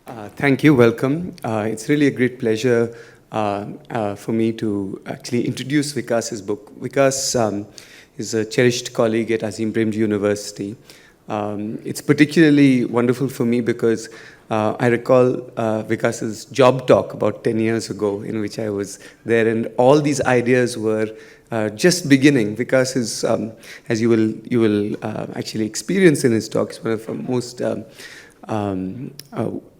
Thank you, welcome. It's really a great pleasure for me to actually introduce Vikas's book. Vikas is a cherished colleague at Azim Premji University. It's particularly wonderful for me because I recall Vikas's job talk about 10 years ago in which I was there, and all these ideas were just beginning. Vikas is, as you will actually experience in his talks, one of the most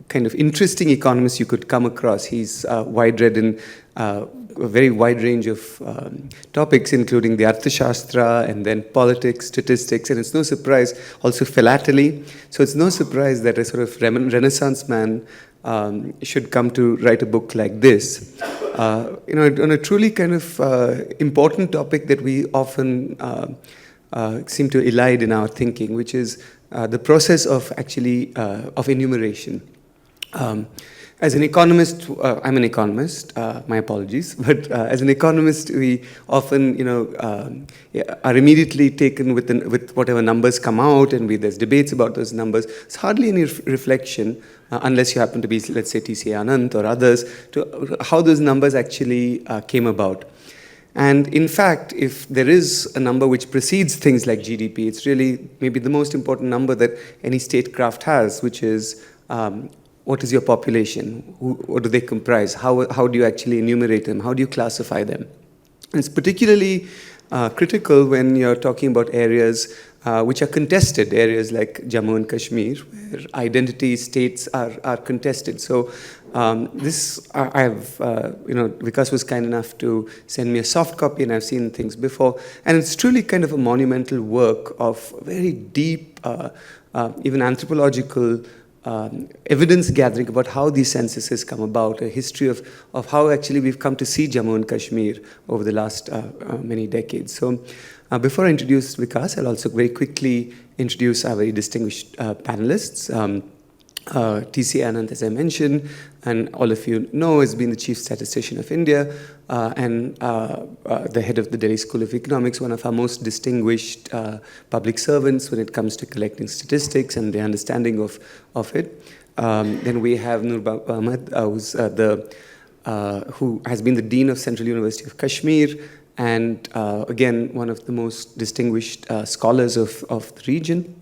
kind of interesting economists you could come across. He's wide-read in a very wide range of topics, including the Arthashastra and then politics, statistics, and it's no surprise, also philately. So it's no surprise that a sort of Renaissance man should come to write a book like this. On a truly kind of important topic that we often seem to elide in our thinking, which is the process of actually of enumeration. As an economist, I'm an economist, my apologies, but as an economist, we often, are immediately taken with whatever numbers come out, and there's debates about those numbers. It's hardly any reflection, unless you happen to be, let's say, T.C. Anand or others, to how those numbers actually came about. And in fact, if there is a number which precedes things like GDP, it's really maybe the most important number that any statecraft has, which is what is your population? What do they comprise? How do you actually enumerate them? How do you classify them? And it's particularly critical when you're talking about areas which are contested, areas like Jammu and Kashmir, where identity states are contested. So Vikas was kind enough to send me a soft copy, and I've seen things before. And it's truly kind of a monumental work of very deep, even anthropological evidence gathering about how these censuses come about, a history of how actually we've come to see Jammu and Kashmir over the last many decades. So before I introduce Vikas, I'll also very quickly introduce our very distinguished panelists. T.C. Anand, as I mentioned, and all of you know, has been the chief statistician of India and the head of the Delhi School of Economics, one of our most distinguished public servants when it comes to collecting statistics and the understanding of it. Then we have Nur Ahmed, who has been the dean of Central University of Kashmir, and again, one of the most distinguished scholars of the region,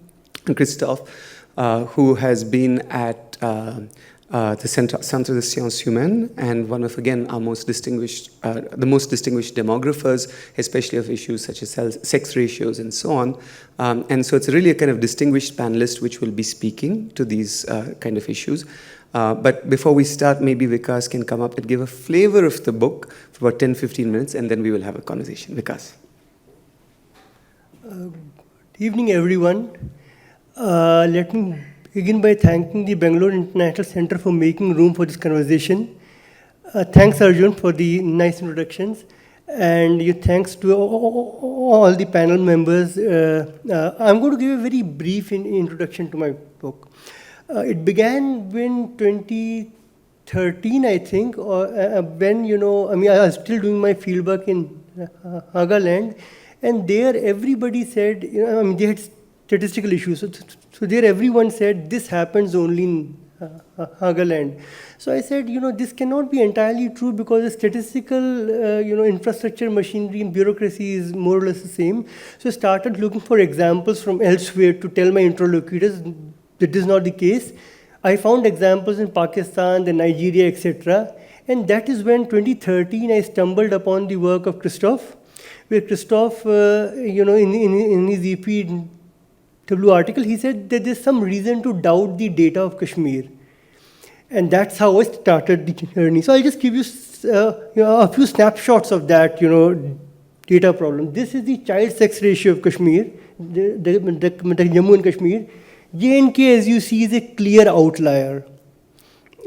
and Christophe, who has been at the Centre des Sciences Humaines, and one of, again, our most distinguished, the most distinguished demographers, especially of issues such as sex ratios and so on. And so it's really a kind of distinguished panelist which will be speaking to these kind of issues. But before we start, maybe Vikas can come up and give a flavor of the book for about 10-15 minutes, and then we will have a conversation. Vikas. Good evening, everyone. Let me begin by thanking the Bangalore International Center for making room for this conversation. Thanks, Arjun, for the nice introductions. And thanks to all the panel members. I'm going to give a very brief introduction to my book. It began in 2013, I think, when, I was still doing my fieldwork in Nagaland. And there everybody said, they had statistical issues. So there everyone said this happens only in Nagaland. So I said, this cannot be entirely true because the statistical, infrastructure, machinery, and bureaucracy is more or less the same. So I started looking for examples from elsewhere to tell my interlocutors that this is not the case. I found examples in Pakistan, then Nigeria, etc. And that is when 2013 I stumbled upon the work of Christophe, where Christophe, in his EPW article, he said that there's some reason to doubt the data of Kashmir. And that's how I started the journey. So I'll just give you a few snapshots of that, data problem. This is the child sex ratio of Kashmir, the Jammu and Kashmir. J&K, as you see, is a clear outlier.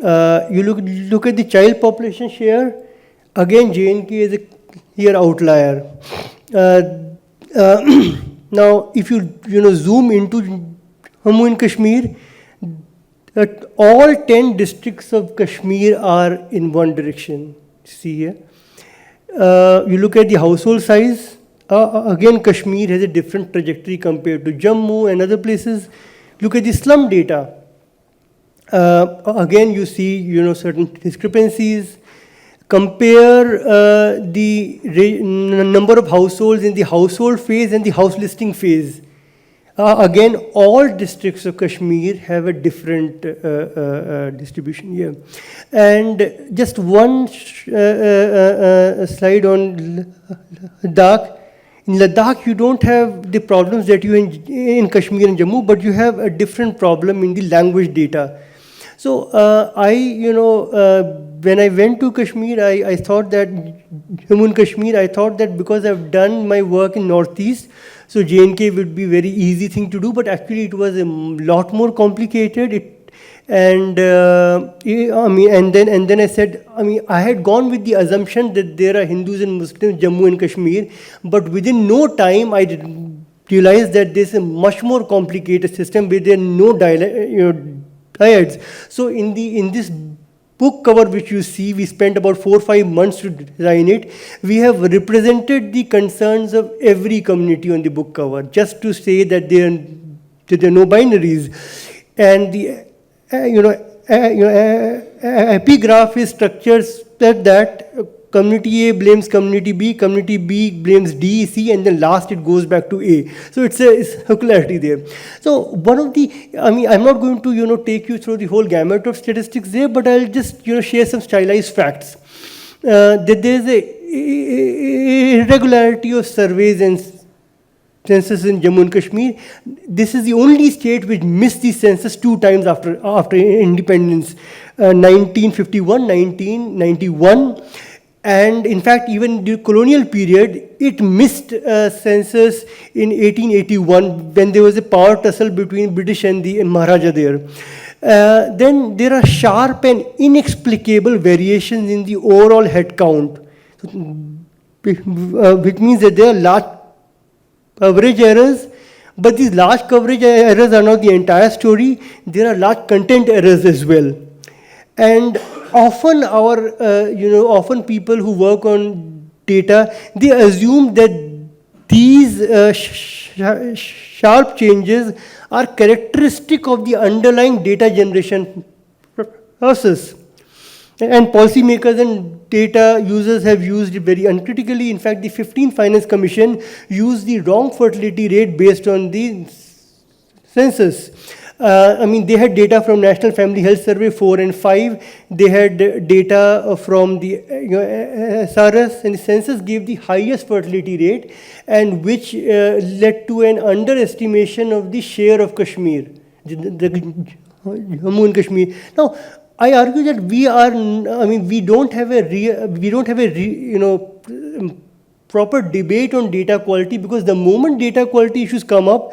You look at the child population share. Again, J&K is a clear outlier. Now, if you zoom into Jammu and Kashmir, all 10 districts of Kashmir are in one direction. See here. You look at the household size. Again, Kashmir has a different trajectory compared to Jammu and other places. Look at the slum data. Again, you see, certain discrepancies. Compare the number of households in the household phase and the house listing phase. Again, all districts of Kashmir have a different distribution here. And just one slide on Ladakh. In Ladakh, you don't have the problems that you in Kashmir and Jammu, but you have a different problem in the language data. So when I went to Kashmir, I thought that Jammu and Kashmir, I thought that because I've done my work in Northeast, so J&K would be a very easy thing to do, but actually it was a lot more complicated. And then I said, I had gone with the assumption that there are Hindus and Muslims, Jammu and Kashmir, but within no time I realized that this is a much more complicated system where there are no dyads. So in this book cover which you see, we spent about 4 or 5 months to design it. We have represented the concerns of every community on the book cover, just to say that there are no binaries. And the epigraph is structured that community A blames community B blames D, C, and then last it goes back to A. So it's a circularity there. So one of the, I'm not going to, take you through the whole gamut of statistics there, but I'll just, share some stylized facts. That there's a irregularity of surveys and census in Jammu and Kashmir. This is the only state which missed the census 2 times after independence, 1951, 1991. And in fact, even the colonial period, it missed census in 1881 when there was a power tussle between British and the Maharaja there. Then there are sharp and inexplicable variations in the overall head count, which means that there are large coverage errors, but these large coverage errors are not the entire story. There are large content errors as well. And often often people who work on data, they assume that these sharp changes are characteristic of the underlying data generation process. And policymakers and data users have used it very uncritically. In fact, the 15th Finance Commission used the wrong fertility rate based on the census. They had data from National Family Health Survey 4 and 5. They had data from the SRS, and the census gave the highest fertility rate, and which led to an underestimation of the share of Kashmir, the Jammu and Kashmir. Now, I argue that we don't have a proper debate on data quality, because the moment data quality issues come up,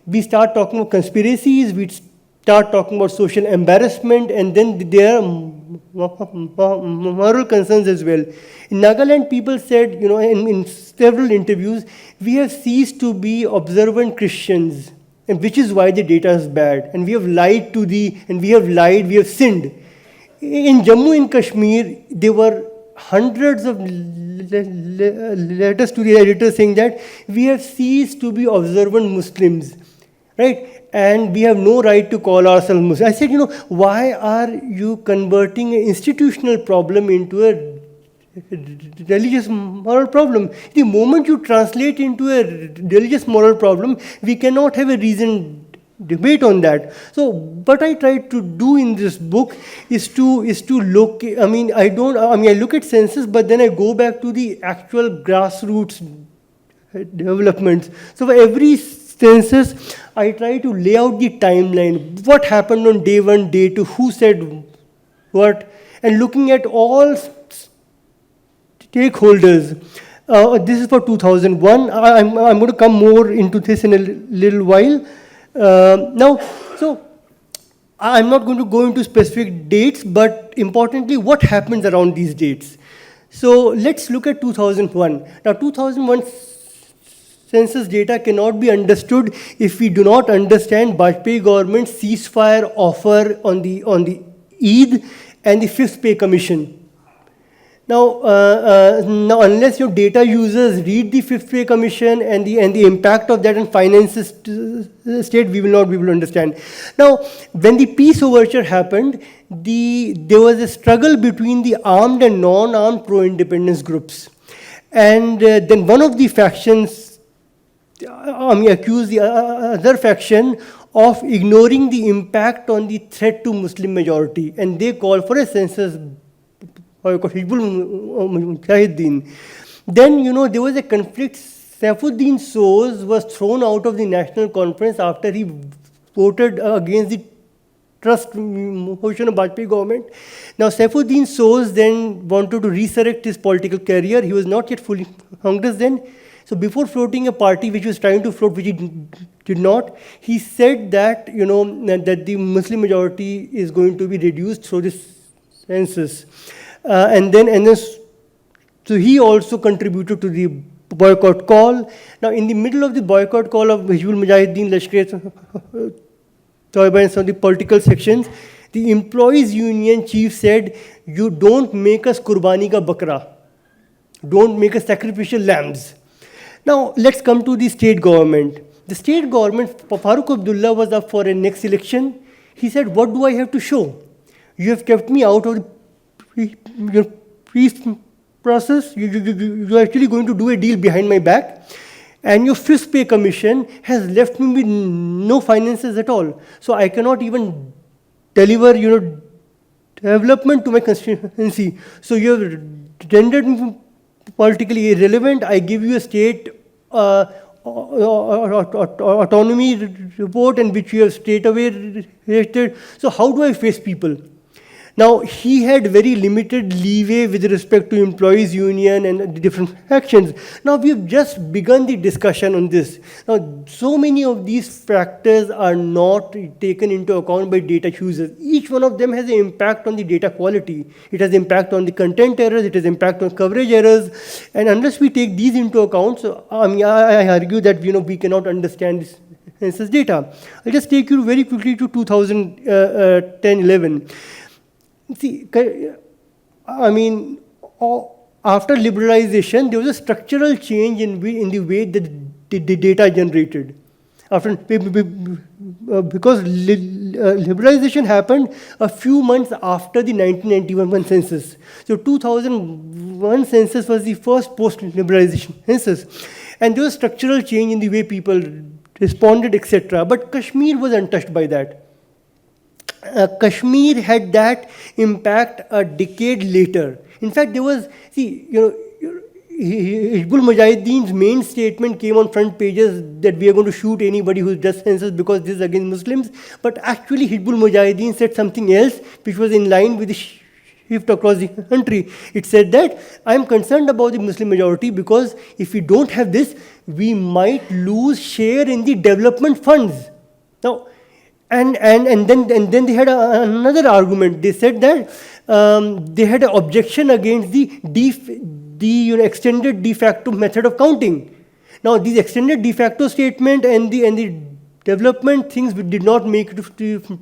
we start talking about conspiracies, we start talking about social embarrassment, and then there are moral concerns as well. In Nagaland, people said, in several interviews, we have ceased to be observant Christians, and which is why the data is bad, and we have we have sinned. In Jammu and Kashmir, there were hundreds of letters to the editor saying that we have ceased to be observant Muslims, right? And we have no right to call ourselves Muslims. I said, why are you converting an institutional problem into a religious moral problem? The moment you translate into a religious moral problem, we cannot have a reasoned debate on that. So what I tried to do in this book is to look, I look at census, but then I go back to the actual grassroots developments. So for every census, I try to lay out the timeline, what happened on day 1, day 2, who said what, and looking at all stakeholders. This is for 2001. I'm going to come more into this in a little while. So I'm not going to go into specific dates, but importantly, what happens around these dates. So let's look at 2001. Now, 2001 census data cannot be understood if we do not understand Bajpayee government's ceasefire offer on the Eid and the 5th pay commission. Now, unless your data users read the Fifth Pay Commission and the impact of that on finances state, we will not be able to understand. Now, when the peace overture happened, there was a struggle between the armed and non-armed pro-independence groups. And then one of the factions accused the other faction of ignoring the impact on the threat to Muslim majority. And they called for a census Mujahideen. Then, there was a conflict. Saifuddin Soz was thrown out of the National Conference after he voted against the trust motion of Bajpayee government. Now, Saifuddin Soz then wanted to resurrect his political career. He was not yet fully Congress then. So before floating a party which was trying to float, which he did not, he said that, that the Muslim majority is going to be reduced through this census. So he also contributed to the boycott call. Now, in the middle of the boycott call of Hizbul Mujahideen, Lashkar-e-Toiba and some of the political sections, the employees union chief said, "You don't make us kurbani ka bakra. Don't make us sacrificial lambs." Now, let's come to the state government. The state government, Farooq Abdullah was up for a next election. He said, "What do I have to show? You have kept me out of your peace process. You're actually going to do a deal behind my back. And your Fifth Pay Commission has left me with no finances at all. So I cannot even deliver, development to my constituency. So you have rendered me politically irrelevant. I give you a state autonomy report in which you have straight away rejected. So how do I face people?" Now, he had very limited leeway with respect to employees' union and the different factions. Now, we've just begun the discussion on this. Now, so many of these factors are not taken into account by data users. Each one of them has an impact on the data quality. It has impact on the content errors, it has impact on coverage errors. And unless we take these into account, so, I argue that we cannot understand this census data. I'll just take you very quickly to 2010-11. See, after liberalization, there was a structural change in the way that the data generated. Because liberalization happened a few months after the 1991 census. So 2001 census was the first post-liberalization census. And there was structural change in the way people responded, etc. But Kashmir was untouched by that. Kashmir had that impact a decade later. In fact, there was, Hizbul Mujahideen's main statement came on front pages that we are going to shoot anybody who does census because this is against Muslims. But actually, Hizbul Mujahideen said something else which was in line with the shift across the country. It said that I'm concerned about the Muslim majority because if we don't have this, we might lose share in the development funds. Now, and then they had another argument. They said that they had an objection against the extended de facto method of counting. Now, these extended de facto statement and the development things did not make it to the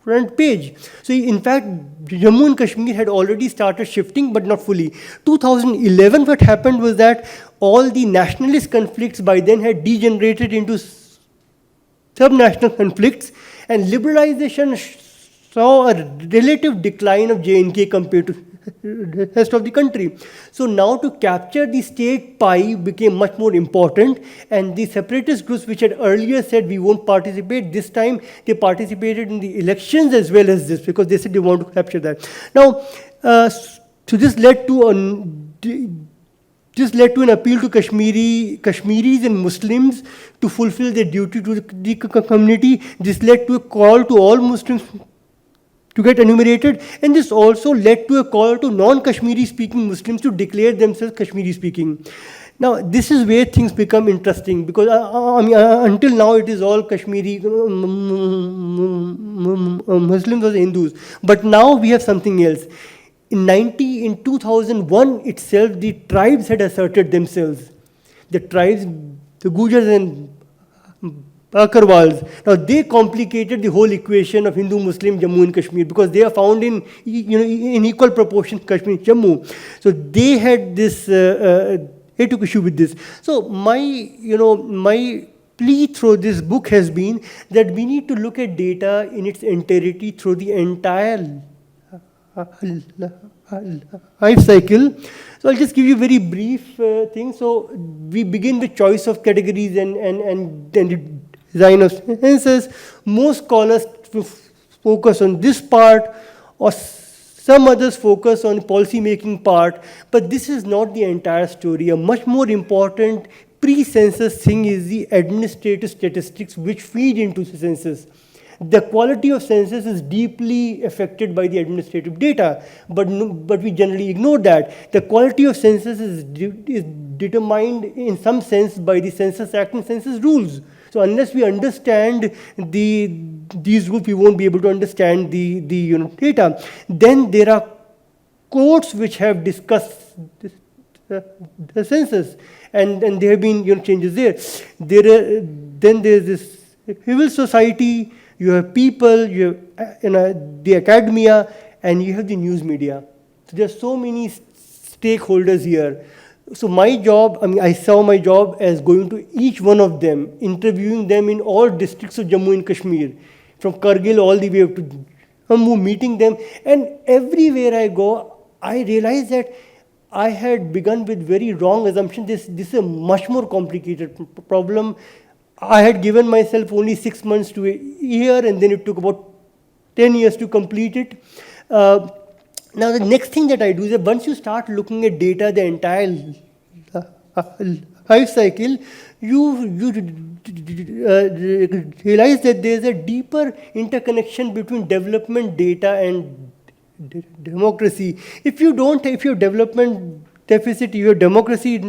front page. So, in fact, Jammu and Kashmir had already started shifting, but not fully. 2011, what happened was that all the nationalist conflicts by then had degenerated into subnational conflicts, and liberalization saw a relative decline of J&K compared to the rest of the country. So now to capture the state pie became much more important, and the separatist groups which had earlier said we won't participate, this time they participated in the elections as well as this because they said they want to capture that. Now, so this led to an appeal to Kashmiris and Muslims to fulfill their duty to the community. This led to a call to all Muslims to get enumerated, and this also led to a call to non-Kashmiri speaking Muslims to declare themselves Kashmiri speaking. Now, this is where things become interesting because until now it is all Kashmiri Muslims or Hindus, but now we have something else. In 2001 itself, the tribes had asserted themselves. The tribes, the Gujars and Akarwals. Now they complicated the whole equation of Hindu-Muslim Jammu and Kashmir because they are found in in equal proportion Kashmir and Jammu. So they had this. They took issue with this. So my plea through this book has been that we need to look at data in its entirety through the entire life cycle. So I'll just give you a very brief thing. So we begin with choice of categories and the design of census. Most scholars focus on this part, or some others focus on policy making part, but this is not the entire story. A much more important pre-census thing is the administrative statistics which feed into the census. The quality of census is deeply affected by the administrative data, but we generally ignore that. The quality of census is determined in some sense by the Census Act and census rules. So unless we understand these rules, we won't be able to understand the data. Then there are courts which have discussed the census, and there have been changes there. Then there is this civil society. You have people, you have the academia, and you have the news media. So there are so many stakeholders here. So my job, I saw my job as going to each one of them, interviewing them in all districts of Jammu and Kashmir, from Kargil all the way up to Jammu, meeting them. And everywhere I go, I realize that I had begun with very wrong assumptions. This is a much more complicated problem. I had given myself only 6 months to a year, and then it took about 10 years to complete it. Now, the next thing that I do is that once you start looking at data, the entire life cycle, you realize that there is a deeper interconnection between development data and democracy. If you have development deficit, you have democracy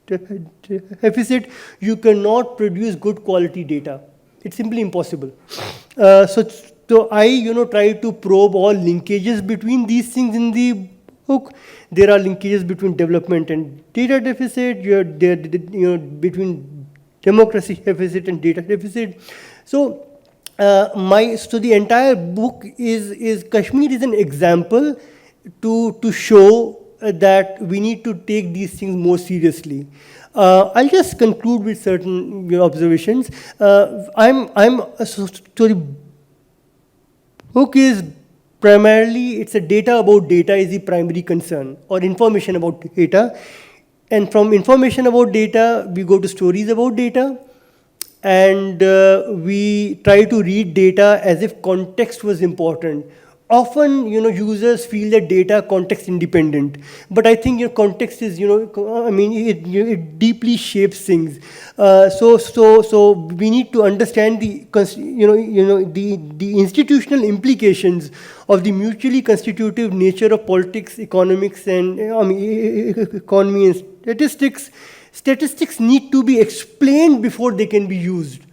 deficit, you cannot produce good quality data. It's simply impossible. So I, try to probe all linkages between these things in the book. There are linkages between development and data deficit. Between democracy deficit and data deficit. So the entire book is Kashmir is an example to show that we need to take these things more seriously. I'll just conclude with certain observations. The book is primarily, it's a data about data is the primary concern, or information about data. And from information about data, we go to stories about data. And we try to read data as if context was important. Often, users feel that data context independent, but I think your context is, it deeply shapes things. So we need to understand the institutional implications of the mutually constitutive nature of politics, economics, and economy and statistics. Statistics need to be explained before they can be used.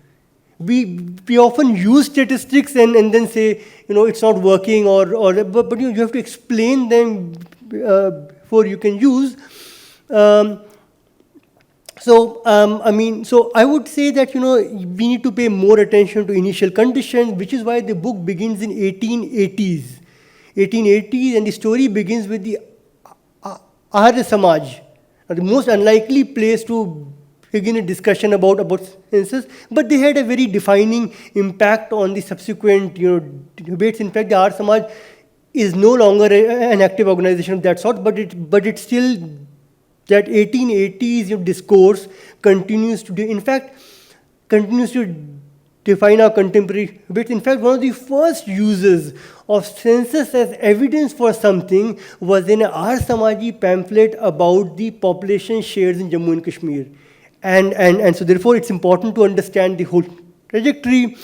We often use statistics and then say, it's not working, but you have to explain them before you can use. So I would say that, we need to pay more attention to initial conditions, which is why the book begins in 1880s. 1880s, and the story begins with the Arya Samaj, the most unlikely place to begin a discussion about census, but they had a very defining impact on the subsequent debates. In fact, the Arya Samaj is no longer an active organization of that sort, but it's still that 1880s discourse continues to define our contemporary debates. In fact, one of the first uses of census as evidence for something was in an Arya Samaji pamphlet about the population shares in Jammu and Kashmir. And so therefore it's important to understand the whole trajectory.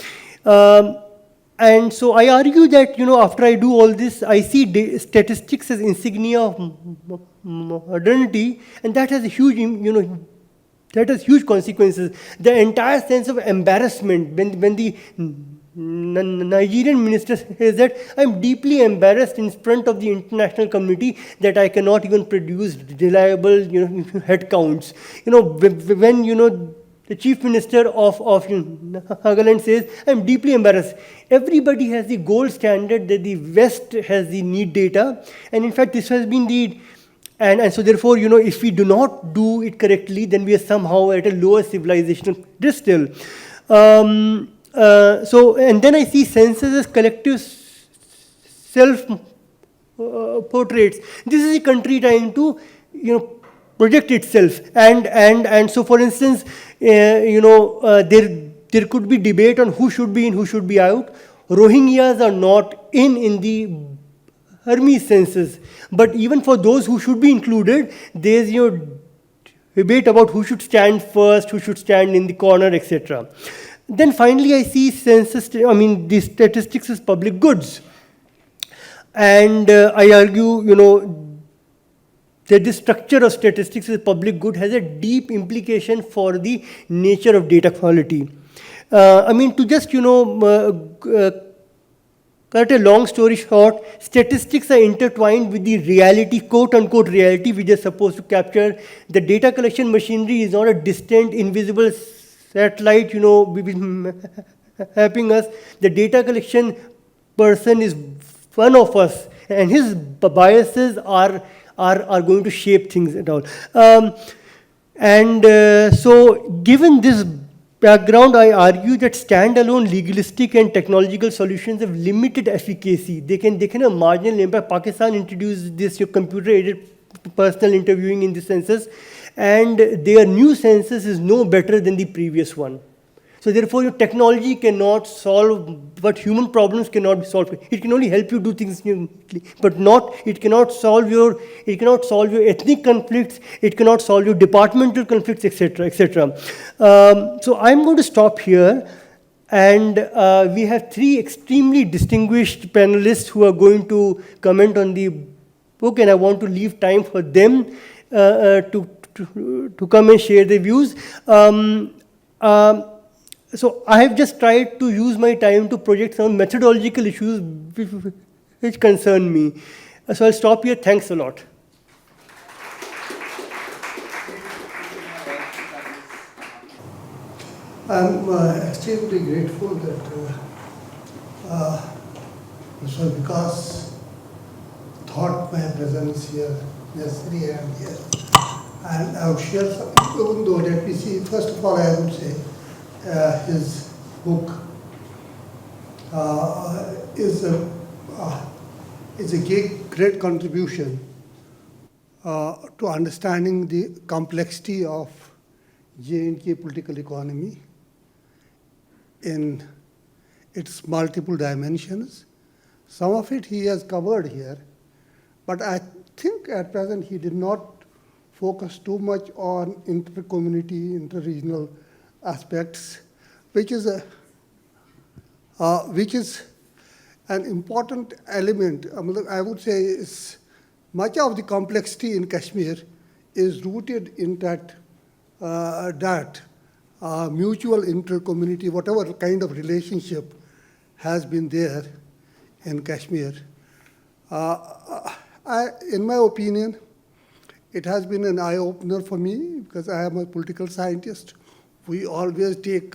And so I argue that, after I do all this, I see statistics as insignia of modernity, and that has a huge, that has huge consequences. The entire sense of embarrassment when the Nigerian minister says that I'm deeply embarrassed in front of the international community that I cannot even produce reliable head counts. When the chief minister of Nagaland says, I'm deeply embarrassed. Everybody has the gold standard that the West has the need data. And in fact, this has been the, and so therefore, if we do not do it correctly, then we are somehow at a lower civilizational distill. And then I see census as collective self-portraits. This is a country trying to, project itself. And so, for instance, there could be debate on who should be in, who should be out. Rohingyas are not in the Burmese census. But even for those who should be included, there's debate about who should stand first, who should stand in the corner, etc. Then finally, I see the statistics as public goods. And I argue, that the structure of statistics as public good has a deep implication for the nature of data quality. To just, cut a long story short, statistics are intertwined with the reality, quote-unquote reality, which is supposed to capture. The data collection machinery is not a distant, invisible satellite, helping us. The data collection person is one of us, and his biases are going to shape things at all. So given this background, I argue that standalone legalistic and technological solutions have limited efficacy. They can have marginal impact. Pakistan introduced this computer-aided personal interviewing in the census, and their new census is no better than the previous one. So therefore, your technology cannot solve what human problems cannot be solved. It can only help you do things, but it cannot solve your ethnic conflicts. It cannot solve your departmental conflicts, etc., etc. So I'm going to stop here, and we have three extremely distinguished panelists who are going to comment on the book, and I want to leave time for them to come and share their views. So I have just tried to use my time to project some methodological issues which concern me. So I'll stop here. Thanks a lot. I'm extremely grateful that Mr. Vikas thought my presence here necessary and here. And I would share some, even though let me see, first of all, I would say his book is a great contribution to understanding the complexity of J&K political economy in its multiple dimensions. Some of it he has covered here, but I think at present he did not focus too much on inter-community, inter-regional aspects, which is an important element. I would say is much of the complexity in Kashmir is rooted in that mutual inter-community, whatever kind of relationship has been there in Kashmir. In my opinion, it has been an eye-opener for me because I am a political scientist. We always take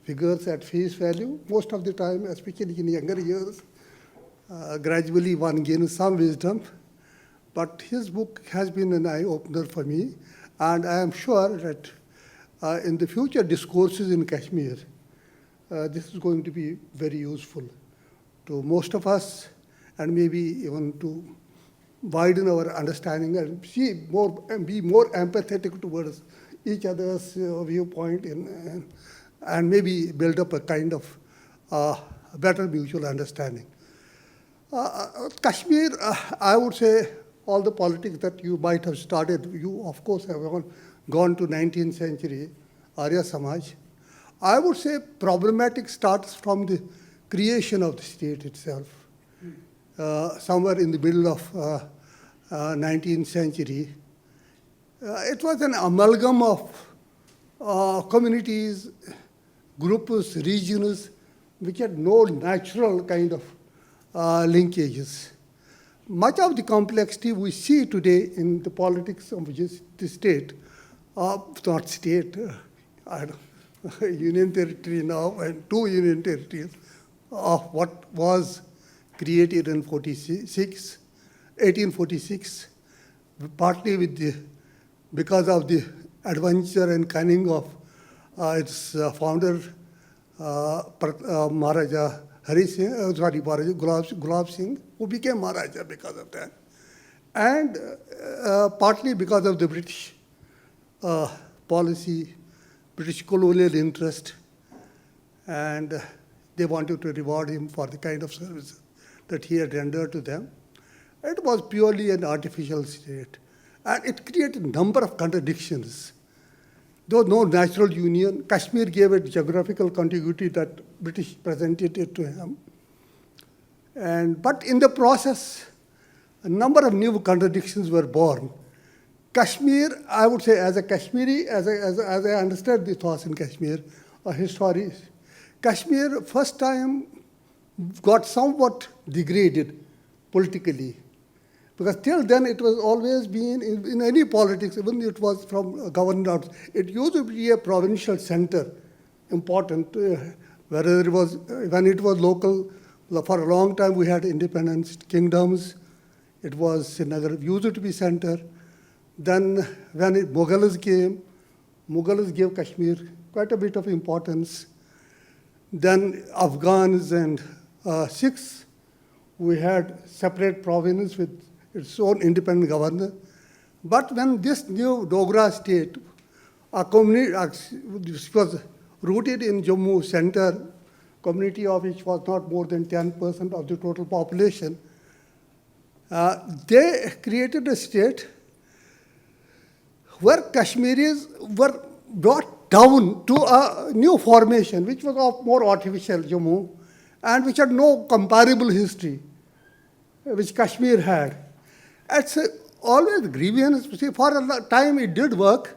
figures at face value, most of the time, especially in younger years. Gradually, one gains some wisdom. But his book has been an eye-opener for me, and I am sure that in the future discourses in Kashmir, this is going to be very useful to most of us, and maybe even to widen our understanding and see more and be more empathetic towards each other's viewpoint and maybe build up a kind of better mutual understanding. Kashmir, I would say all the politics that you might have started, you of course have gone to 19th century, Arya Samaj. I would say problematic starts from the creation of the state itself. Somewhere in the middle of 19th century, it was an amalgam of communities, groups, regions, which had no natural kind of linkages. Much of the complexity we see today in the politics of the state, not state, I don't, union territory now and 2 union territories of what was created in 1846, partly because of the adventure and cunning of its founder, Maharaja Maharaja Gulab Singh, who became Maharaja because of that, and partly because of the British policy, British colonial interest, and they wanted to reward him for the kind of service that he had rendered to them. It was purely an artificial state, and it created a number of contradictions. There was no natural union. Kashmir gave it geographical contiguity that British presented it to him. But in the process, a number of new contradictions were born. Kashmir, I would say, as a Kashmiri, as I understand the thoughts in Kashmir, a historian, Kashmir first time got somewhat degraded politically. Because till then it was always been, in any politics, even if it was from government, it used to be a provincial center, important, whether it was, when it was local, for a long time we had independent kingdoms. It was Srinagar, used to be center. Then when Mughals came, Mughals gave Kashmir quite a bit of importance. Then Afghans and Sikhs, we had separate province with its own independent governor. But when this new Dogra state, a community which was rooted in Jammu center, community of which was not more than 10% of the total population, they created a state where Kashmiris were brought down to a new formation, which was of more artificial Jammu, and which had no comparable history, which Kashmir had. It's always grievance. See, for a time it did work,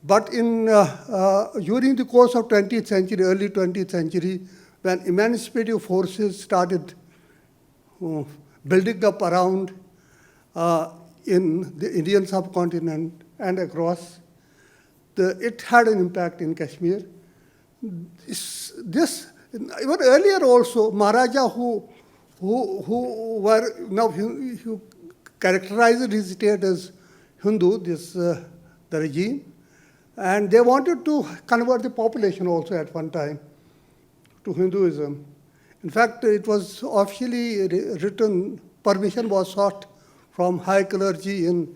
but during the course of 20th century, early 20th century, when emancipative forces started building up around in the Indian subcontinent and across, it had an impact in Kashmir. This even earlier also, Maharaja who were now who characterized his state as Hindu, the regime, and they wanted to convert the population also at one time to Hinduism. In fact, it was officially written, permission was sought from high clergy in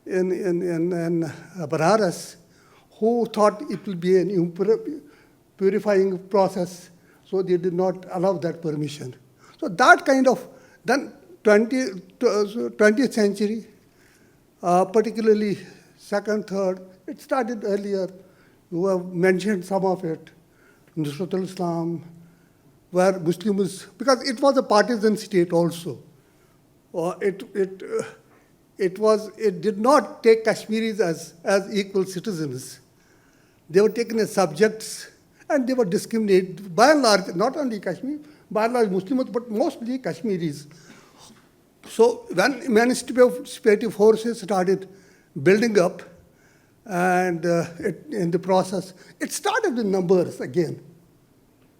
Banaras, who thought it will be an purifying process, so they did not allow that permission. So that kind of, then 20th century, particularly second, third, it started earlier. You have mentioned some of it, Nusratul Islam, where Muslims, because it was a partisan state also. It did not take Kashmiris as equal citizens. They were taken as subjects, and they were discriminated, by and large, not only Kashmir, by and large Muslims, but mostly Kashmiris. So when emancipative forces started building up, and in the process, it started with numbers again,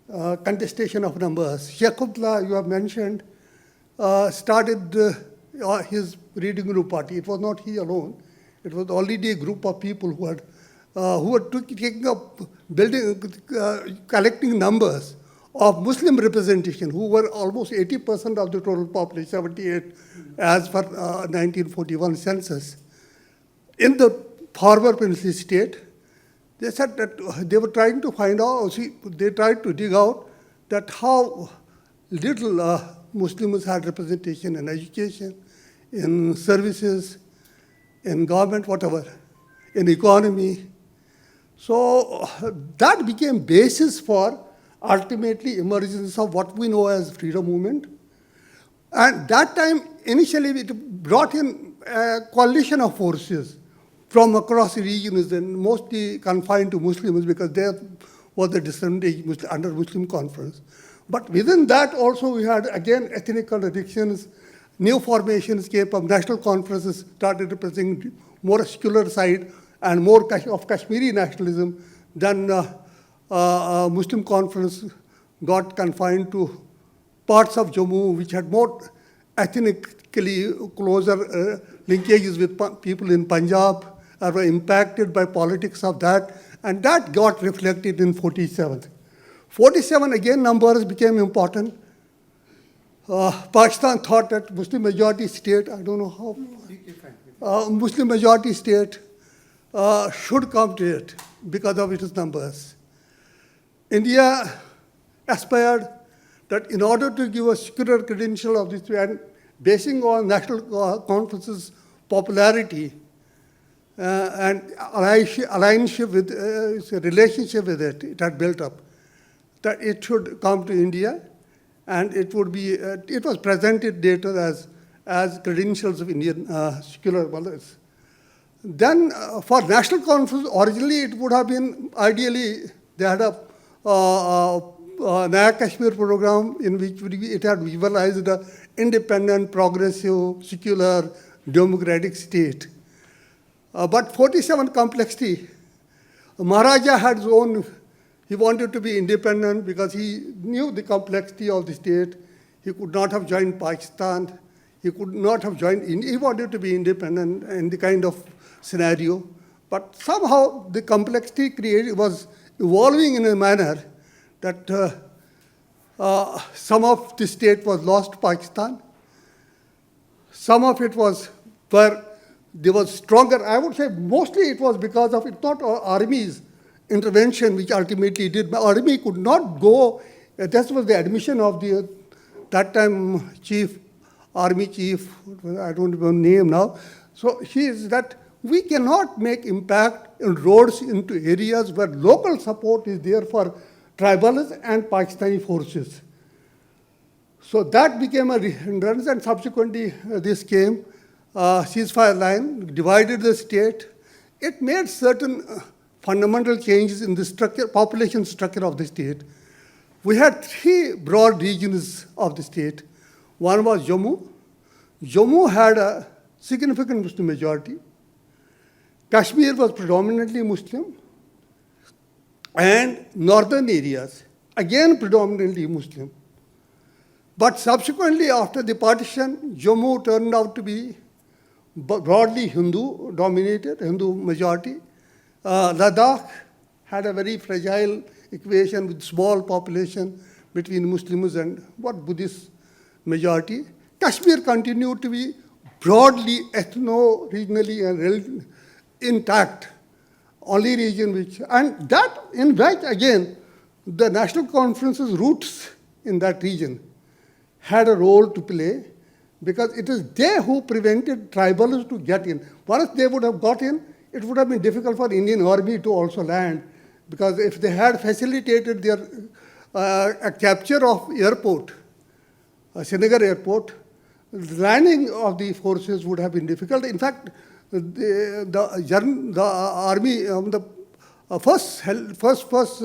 contestation of numbers. Sheikh Abdullah, you have mentioned, started his reading group party. It was not he alone. It was already a group of people who were taking up, collecting numbers of Muslim representation, who were almost 80% of the total population, 78, as per 1941 census. In the former princely state, they said that they were trying to find out, they tried to dig out that how little Muslims had representation in education, in services, in government, whatever, in economy. So that became basis for ultimately emergence of what we know as freedom movement. And that time, initially, it brought in a coalition of forces from across regions and mostly confined to Muslims because there was a disadvantage under Muslim conference. But within that also we had, again, ethnic contradictions. New formations came up, national conferences started representing more secular side and more of Kashmiri nationalism. Then Muslim conference got confined to parts of Jammu which had more ethnically closer linkages with people in Punjab, or were impacted by politics of that, and that got reflected in 47. 47 again numbers became important. Pakistan thought that Muslim majority state, I don't know how, Muslim majority state should come to it because of its numbers. India aspired that in order to give a secular credential of this, and basing on national conference's popularity and alliance with, relationship with it, it had built up, that it should come to India, and it would be, it was presented later as credentials of Indian secular values. Then for national conference, originally it would have been, ideally, they had a Naya Kashmir program in which it had visualized an independent, progressive, secular, democratic state. But 47 complexity, Maharaja had his own, he wanted to be independent because he knew the complexity of the state. He could not have joined Pakistan. He could not have joined India. He wanted to be independent in the kind of scenario. But somehow the complexity created was evolving in a manner that some of the state was lost to Pakistan. Some of it was where there was stronger, I would say mostly it was because of it, not army's intervention, which ultimately did. The army could not go, that was the admission of the, that time army chief, I don't remember name now. So he is that we cannot make impact inroads into areas where local support is there for tribalists and Pakistani forces. So that became a hindrance, and subsequently this came, ceasefire line, divided the state. It made certain fundamental changes in the structure, population structure of the state. We had three broad regions of the state. One was Jammu. Jammu had a significant Muslim majority. Kashmir was predominantly Muslim. And northern areas, again predominantly Muslim. But subsequently, after the partition, Jammu turned out to be broadly Hindu-dominated, Hindu majority. Ladakh had a very fragile equation with small population between Muslims and Buddhist majority. Kashmir continued to be broadly ethno-regionally and intact, only region which, and that in which again, the national conference's roots in that region had a role to play, because it is they who prevented tribals to get in. Once they would have got in, it would have been difficult for Indian army to also land, because if they had facilitated their a capture of airport, Srinagar airport, landing of the forces would have been difficult. In fact, the army, the first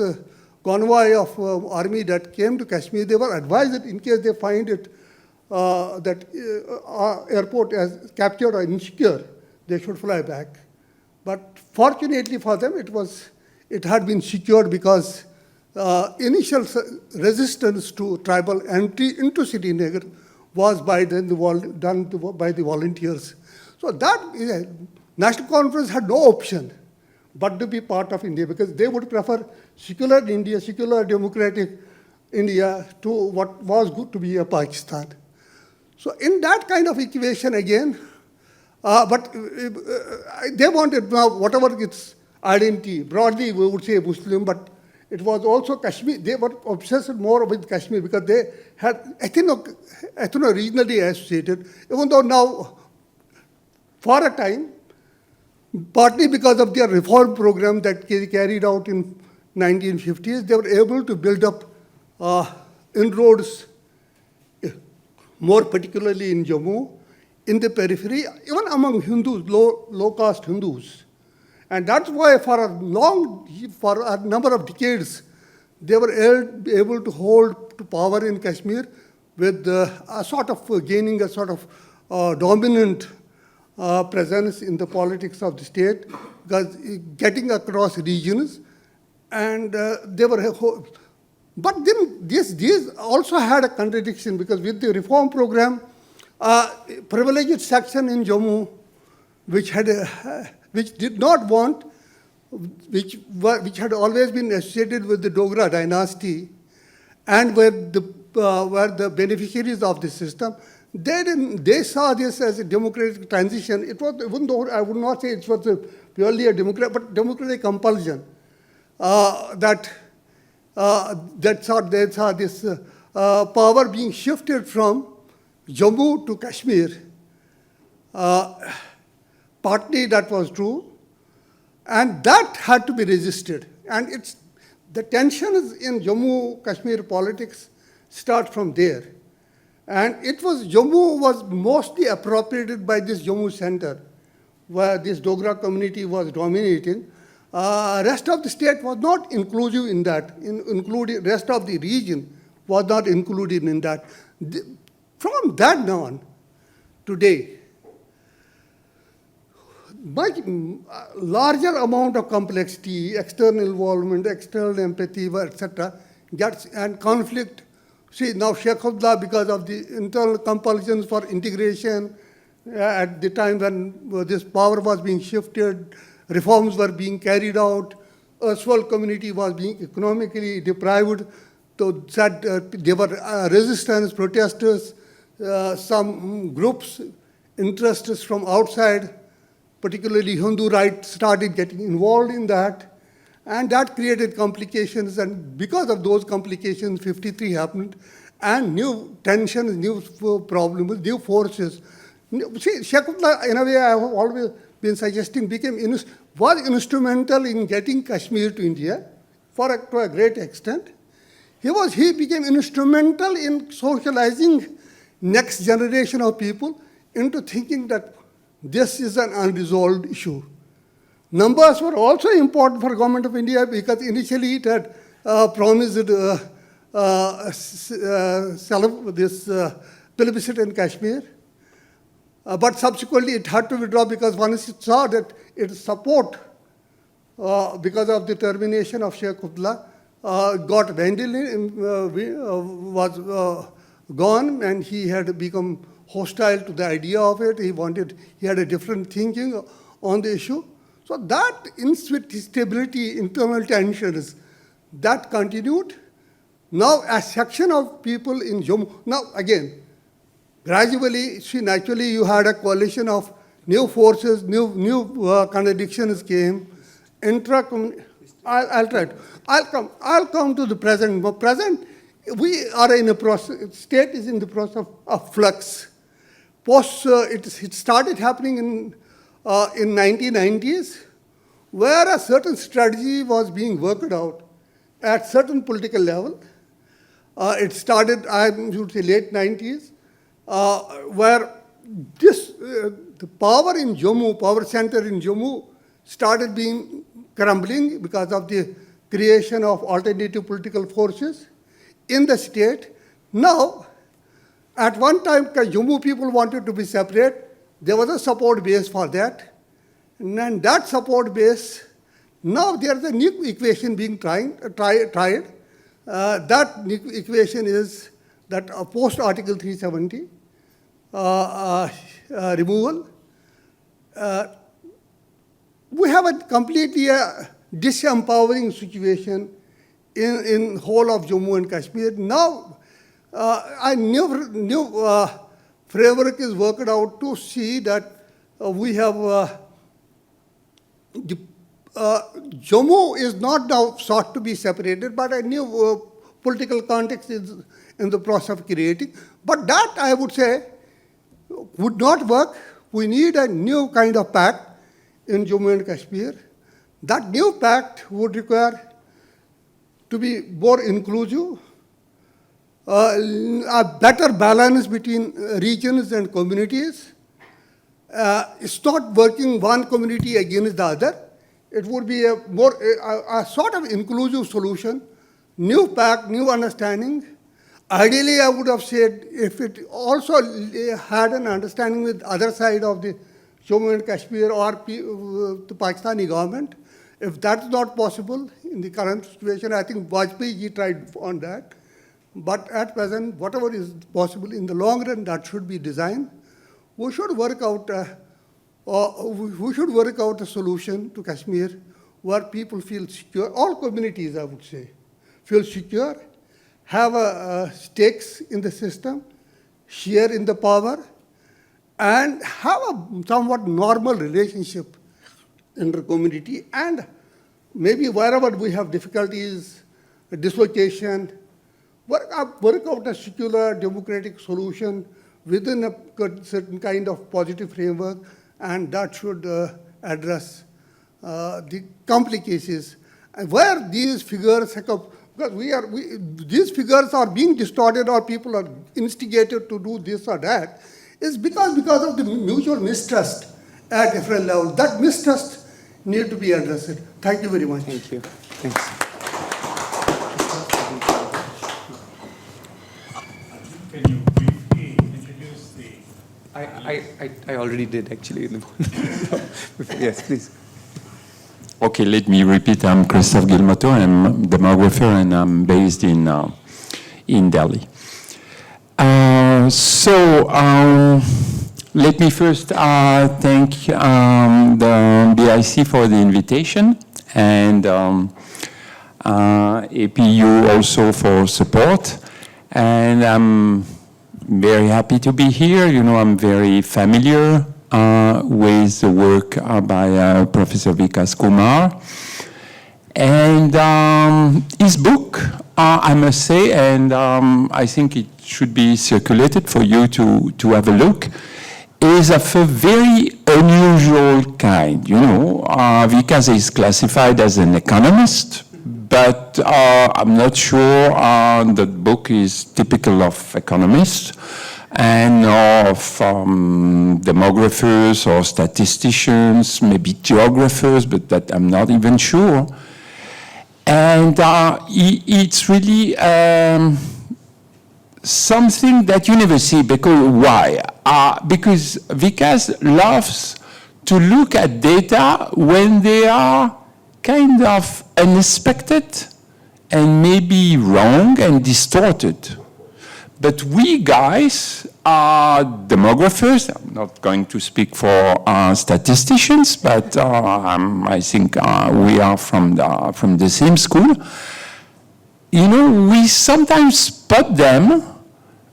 convoy of army that came to Kashmir, they were advised that in case they find it, that airport as captured or insecure, they should fly back. But fortunately for them, it had been secured because initial resistance to tribal entry into Srinagar was done by the volunteers. So that national conference had no option but to be part of India, because they would prefer secular India, secular democratic India to what was good to be a Pakistan. So in that kind of equation again, but they wanted now whatever its identity, broadly we would say Muslim, but it was also Kashmir. They were obsessed more with Kashmir because they had ethno-regionally associated, even though now, for a time, partly because of their reform program that they carried out in 1950s, they were able to build up inroads, more particularly in Jammu, in the periphery, even among Hindus, low-caste Hindus. And that's why for a number of decades, they were able to hold power in Kashmir with a sort of gaining a sort of dominant presence in the politics of the state, because getting across regions and they were, but then these also had a contradiction, because with the reform program, privileged section in Jammu, which did not want, which had always been associated with the Dogra dynasty, and were the beneficiaries of the system, they saw this as a democratic transition. It was, even though I would not say it was purely a democratic compulsion, that they saw this power being shifted from Jammu to Kashmir. Partly that was true, and that had to be resisted. And the tensions in Jammu Kashmir politics start from there. And Jammu was mostly appropriated by this Jammu center, where this Dogra community was dominating. Rest of the state was not inclusive in that, including rest of the region was not included in that. From that on, today, much larger amount of complexity, external involvement, external empathy, etc., and conflict. See, now Sheikh Abdullah, because of the internal compulsions for integration, at the time when this power was being shifted, reforms were being carried out, Aswal community was being economically deprived, so that there were resistance, protesters, some groups, interests from outside, particularly Hindu rights, started getting involved in that, and that created complications, and because of those complications, 53 happened, and new tensions, new problems, new forces. See, Sheikh Abdullah, in a way, I have always been suggesting, was instrumental in getting Kashmir to India to a great extent. He became instrumental in socializing next generation of people into thinking that this is an unresolved issue. Numbers were also important for Government of India, because initially it had promised this plebiscite in Kashmir. But subsequently it had to withdraw, because once it saw that its support, because of the termination of Sheikh Abdullah, got was gone, and he had become hostile to the idea of it. He had a different thinking on the issue. So that instability, internal tensions, that continued. Now a section of people in Jammu, now again, gradually, naturally you had a coalition of new forces, new contradictions came. I'll try to. I'll come to the present. But present, we are in a process. State is in the process of flux. It started happening in 1990s, where a certain strategy was being worked out at certain political level. It started, I would say, late 90s, where the power in Jammu, power center in Jammu, started being crumbling because of the creation of alternative political forces in the state. Now, at one time, Jammu people wanted to be separate. There was a support base for that. And that support base, now there's a new equation being tried. That new equation is that post-Article 370 removal. We have a completely disempowering situation in whole of Jammu and Kashmir. Now, a new framework is worked out to see that we have Jammu is not now sought to be separated, but a new political context is in the process of creating. But that, I would say, would not work. We need a new kind of pact in Jammu and Kashmir. That new pact would require to be more inclusive, a better balance between regions and communities. It's not working one community against the other. It would be a sort of inclusive solution, new pact, new understanding. Ideally, I would have said, if it also had an understanding with other side of the Jammu and Kashmir or the Pakistani government, If that's not possible in the current situation, I think Vajpayee ji tried on that. But at present, whatever is possible in the long run, that should be designed. We should work out a solution to Kashmir where people feel secure. All communities, I would say, feel secure, have stakes in the system, share in the power, and have a somewhat normal relationship in the community. And maybe wherever we have difficulties, dislocation, work out a secular democratic solution within a certain kind of positive framework, and that should address the complications. And where these figures, because these figures are being distorted or people are instigated to do this or that, is because of the mutual mistrust at different levels. That mistrust need to be addressed. Thank you very much. Thank you. Thanks. Can you briefly introduce the... I already did, actually. Yes, please. Okay, let me repeat. I'm Christophe Guilmoto. I'm a demographer, and I'm based in Delhi. Let me first thank the BIC for the invitation, and APU also for support. And I'm very happy to be here. You know, I'm very familiar with the work by Professor Vikas Kumar. And his book, I must say, and I think it should be circulated for you to have a look, is of a very unusual kind. You know, Vikas is classified as an economist, but I'm not sure that book is typical of economists and of demographers or statisticians, maybe geographers, but that I'm not even sure. And it's really something that you never see. Because why? Because Vikas loves to look at data when they are kind of unexpected and maybe wrong and distorted. But we guys are demographers. I'm not going to speak for statisticians, but I think we are from the same school. You know, we sometimes spot them,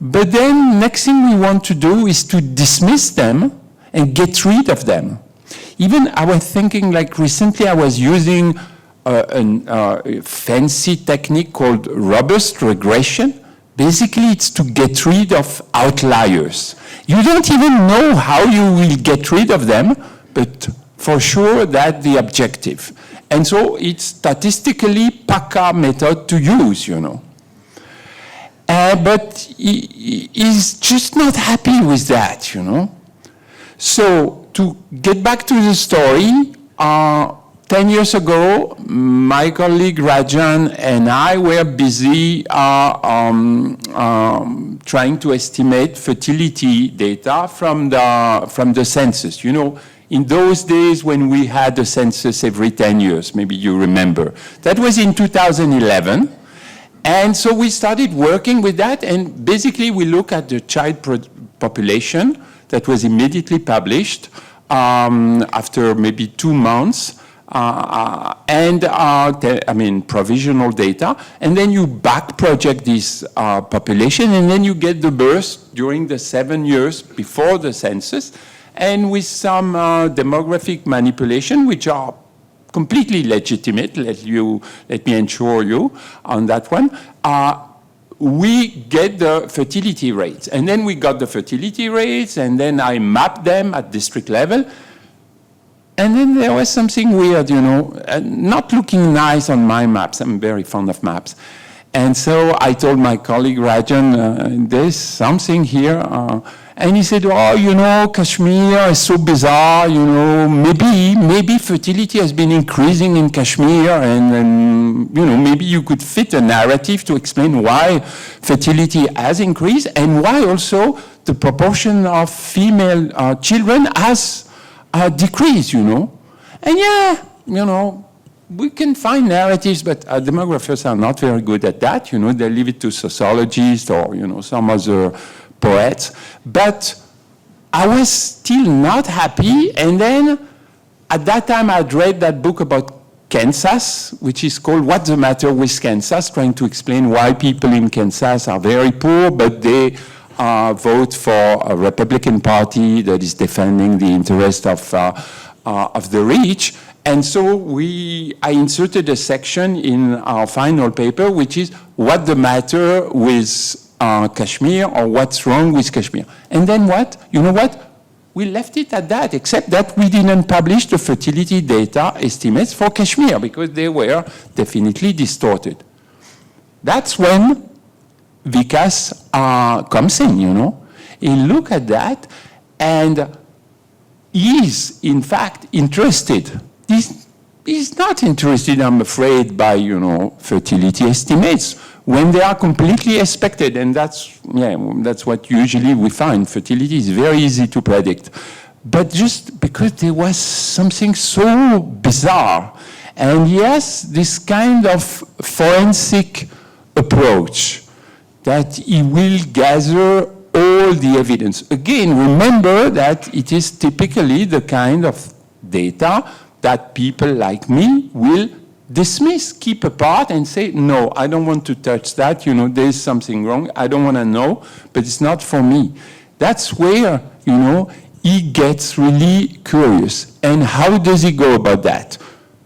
but then next thing we want to do is to dismiss them and get rid of them. Even I was thinking, like recently I was using a fancy technique called robust regression. Basically, it's to get rid of outliers. You don't even know how you will get rid of them, but for sure that's the objective. And so it's statistically PACA method to use, you know. But he's just not happy with that, you know. So to get back to the story, 10 years ago, my colleague Rajan and I were busy trying to estimate fertility data from the census. You know, in those days when we had a census every 10 years, maybe you remember. That was in 2011. And so we started working with that, and basically we look at the child population that was immediately published after maybe 2 months. Provisional data, and then you back project this population, and then you get the births during the 7 years before the census, and with some demographic manipulation, which are completely legitimate, let me ensure you on that one, we get the fertility rates. And then we got the fertility rates, and then I mapped them at district level. And then there was something weird, you know, not looking nice on my maps. I'm very fond of maps. And so I told my colleague Rajan, there's something here. And he said, oh, you know, Kashmir is so bizarre, you know, maybe fertility has been increasing in Kashmir, and you know, maybe you could fit a narrative to explain why fertility has increased and why also the proportion of female children has decreased, you know. And yeah, you know, we can find narratives, but demographers are not very good at that. You know, they leave it to sociologists or, you know, some other poets. But I was still not happy. And then at that time, I'd read that book about Kansas, which is called What's the Matter with Kansas, trying to explain why people in Kansas are very poor, but they vote for a Republican Party that is defending the interest of the rich. And so I inserted a section in our final paper, which is what the matter with Kashmir, or what's wrong with Kashmir. And then what? You know what? We left it at that, except that we didn't publish the fertility data estimates for Kashmir because they were definitely distorted. That's when Vikas comes in, you know. He look at that and is, in fact, interested. He's not interested, I'm afraid, by, you know, fertility estimates when they are completely expected, and that's what usually we find. Fertility is very easy to predict. But just because there was something so bizarre, and he has this kind of forensic approach that he will gather all the evidence. Again, remember that it is typically the kind of data that people like me will dismiss, keep apart, and say, no, I don't want to touch that, you know, there's something wrong, I don't want to know, but it's not for me. That's where, you know, he gets really curious. And how does he go about that?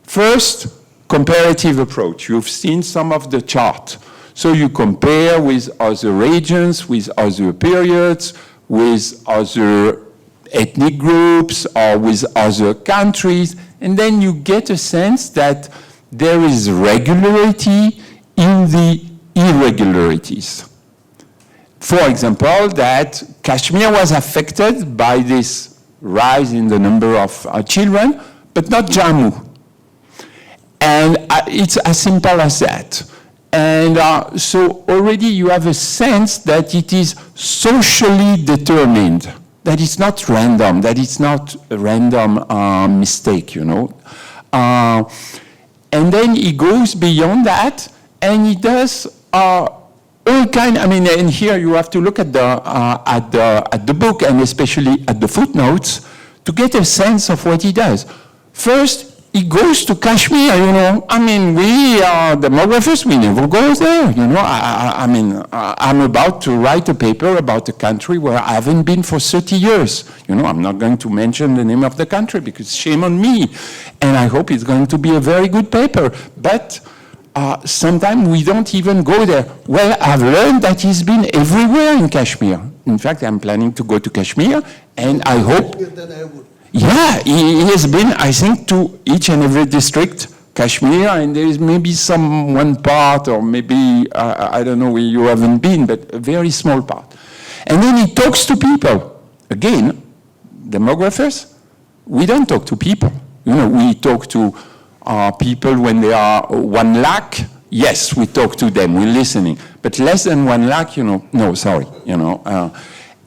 First, comparative approach. You've seen some of the chart. So you compare with other regions, with other periods, with other ethnic groups, or with other countries, and then you get a sense that there is regularity in the irregularities. For example, that Kashmir was affected by this rise in the number of children, but not Jammu. And it's as simple as that. And so already you have a sense that it is socially determined, that it's not random, that it's not a random mistake, you know. And then he goes beyond that, and he does all kind. I mean, and here you have to look at the book, and especially at the footnotes, to get a sense of what he does. First, he goes to Kashmir, you know. I mean, we are demographers, we never go there, you know. I mean, I'm about to write a paper about a country where I haven't been for 30 years. You know, I'm not going to mention the name of the country because shame on me. And I hope it's going to be a very good paper. But sometimes we don't even go there. Well, I've learned that he's been everywhere in Kashmir. In fact, I'm planning to go to Kashmir, and I hope... Yeah, he has been, I think, to each and every district, Kashmir, and there is maybe one part, or maybe, I don't know where you haven't been, but a very small part. And then he talks to people. Again, demographers, we don't talk to people. You know, we talk to people when they are 1 lakh. Yes, we talk to them, we're listening. But less than 1 lakh, you know, no, sorry, you know.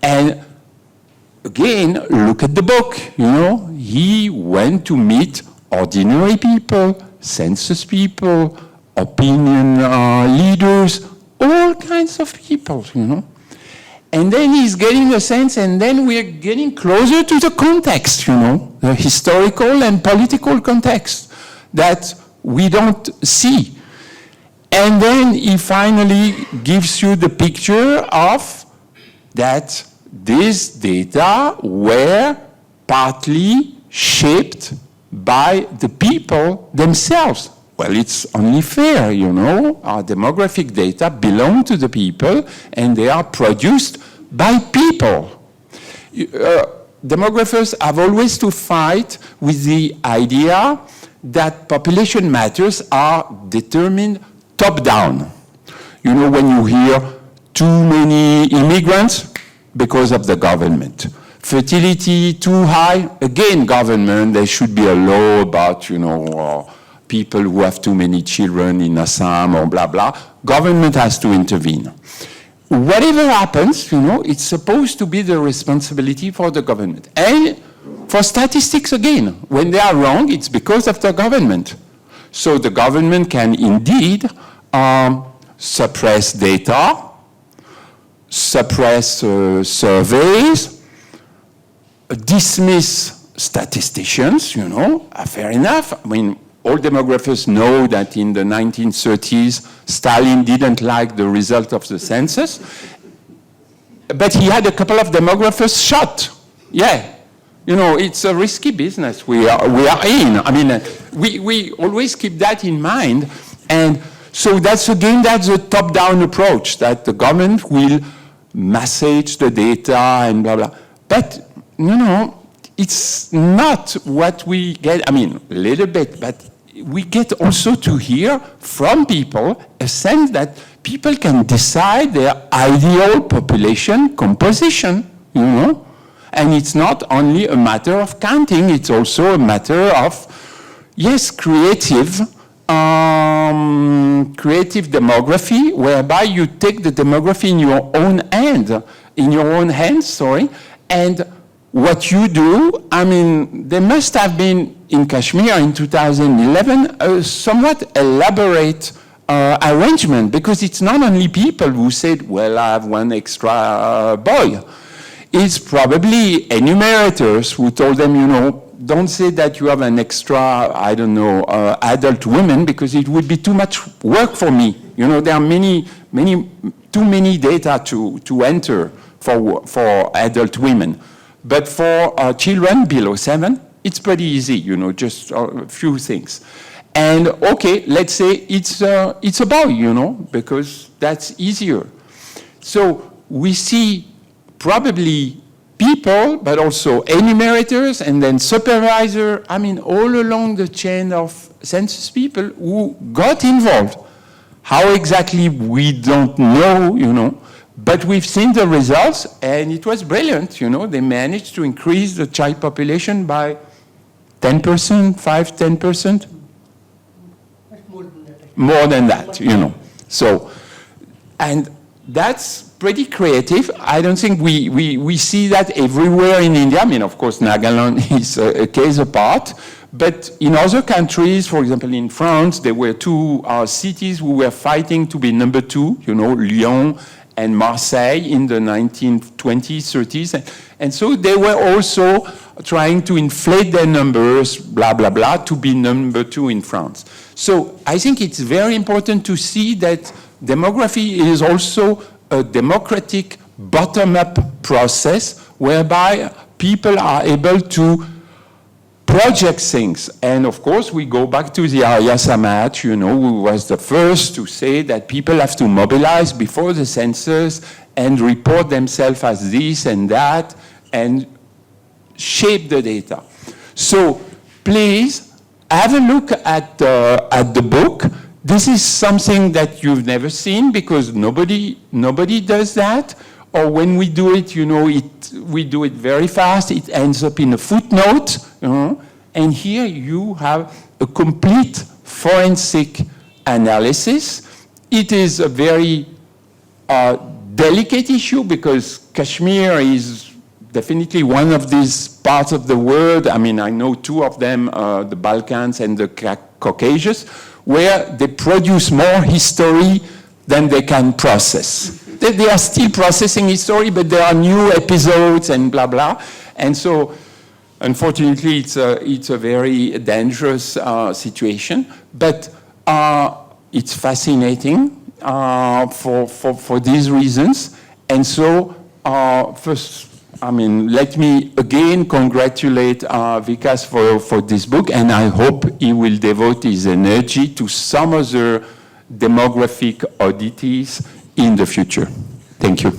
And again, look at the book, you know. He went to meet ordinary people, census people, opinion leaders, all kinds of people, you know. And then he's getting a sense, and then we're getting closer to the context, you know, the historical and political context that we don't see. And then he finally gives you the picture of that these data were partly shaped by the people themselves. Well, it's only fair, you know. Our demographic data belong to the people, and they are produced by people. Demographers have always to fight with the idea that population matters are determined top-down. You know, when you hear too many immigrants, because of the government. Fertility too high, again, government, there should be a law about, you know, people who have too many children in Assam or blah, blah. Government has to intervene. Whatever happens, you know, it's supposed to be the responsibility for the government. And for statistics, again, when they are wrong, it's because of the government. So the government can indeed suppress data, suppress surveys, dismiss statisticians, fair enough. I mean, all demographers know that in the 1930s, Stalin didn't like the result of the census, but he had a couple of demographers shot. Yeah, it's a risky business we are in. I mean, we always keep that in mind, and so that's a top-down approach that the government will massage the data and blah blah. But it's not what we get. I mean, a little bit, but we get also to hear from people a sense that people can decide their ideal population composition, And it's not only a matter of counting, it's also a matter of, yes, creative demography, whereby you take the demography in your own hands, and what you do, I mean, there must have been in Kashmir in 2011 a somewhat elaborate arrangement, because it's not only people who said, well, I have one extra boy. It's probably enumerators who told them, don't say that you have an extra, adult women, because it would be too much work for me. There are too many data to enter for adult women. But for children below 7, it's pretty easy, just a few things. And okay, let's say it's a boy, because that's easier. So we see probably people, but also enumerators and then supervisor, I mean, all along the chain of census people who got involved. How exactly, we don't know, but we've seen the results, and it was brilliant, They managed to increase the child population by 10%, 10%. More than that, So, and that's pretty creative. I don't think we see that everywhere in India. I mean, of course, Nagaland is a case apart. But in other countries, for example, in France, there were two cities who were fighting to be number 2, Lyon and Marseille in the 1920s, 30s. And so they were also trying to inflate their numbers, blah, blah, blah, to be number 2 in France. So I think it's very important to see that demography is also a democratic bottom-up process whereby people are able to project things. And of course, we go back to the Arya Samaj, who was the first to say that people have to mobilize before the census and report themselves as this and that and shape the data. So please have a look at the book. This is something that you've never seen because nobody does that. Or when we do it, we do it very fast. It ends up in a footnote. And here you have a complete forensic analysis. It is a very delicate issue because Kashmir is definitely one of these parts of the world. I mean, I know two of them, the Balkans and the Caucasus, where they produce more history than they can process. They are still processing history, but there are new episodes and blah, blah. And so, unfortunately, it's a very dangerous situation. But it's fascinating for these reasons. And so, first, let me again congratulate Vikas for this book, and I hope he will devote his energy to some other demographic oddities in the future. Thank you.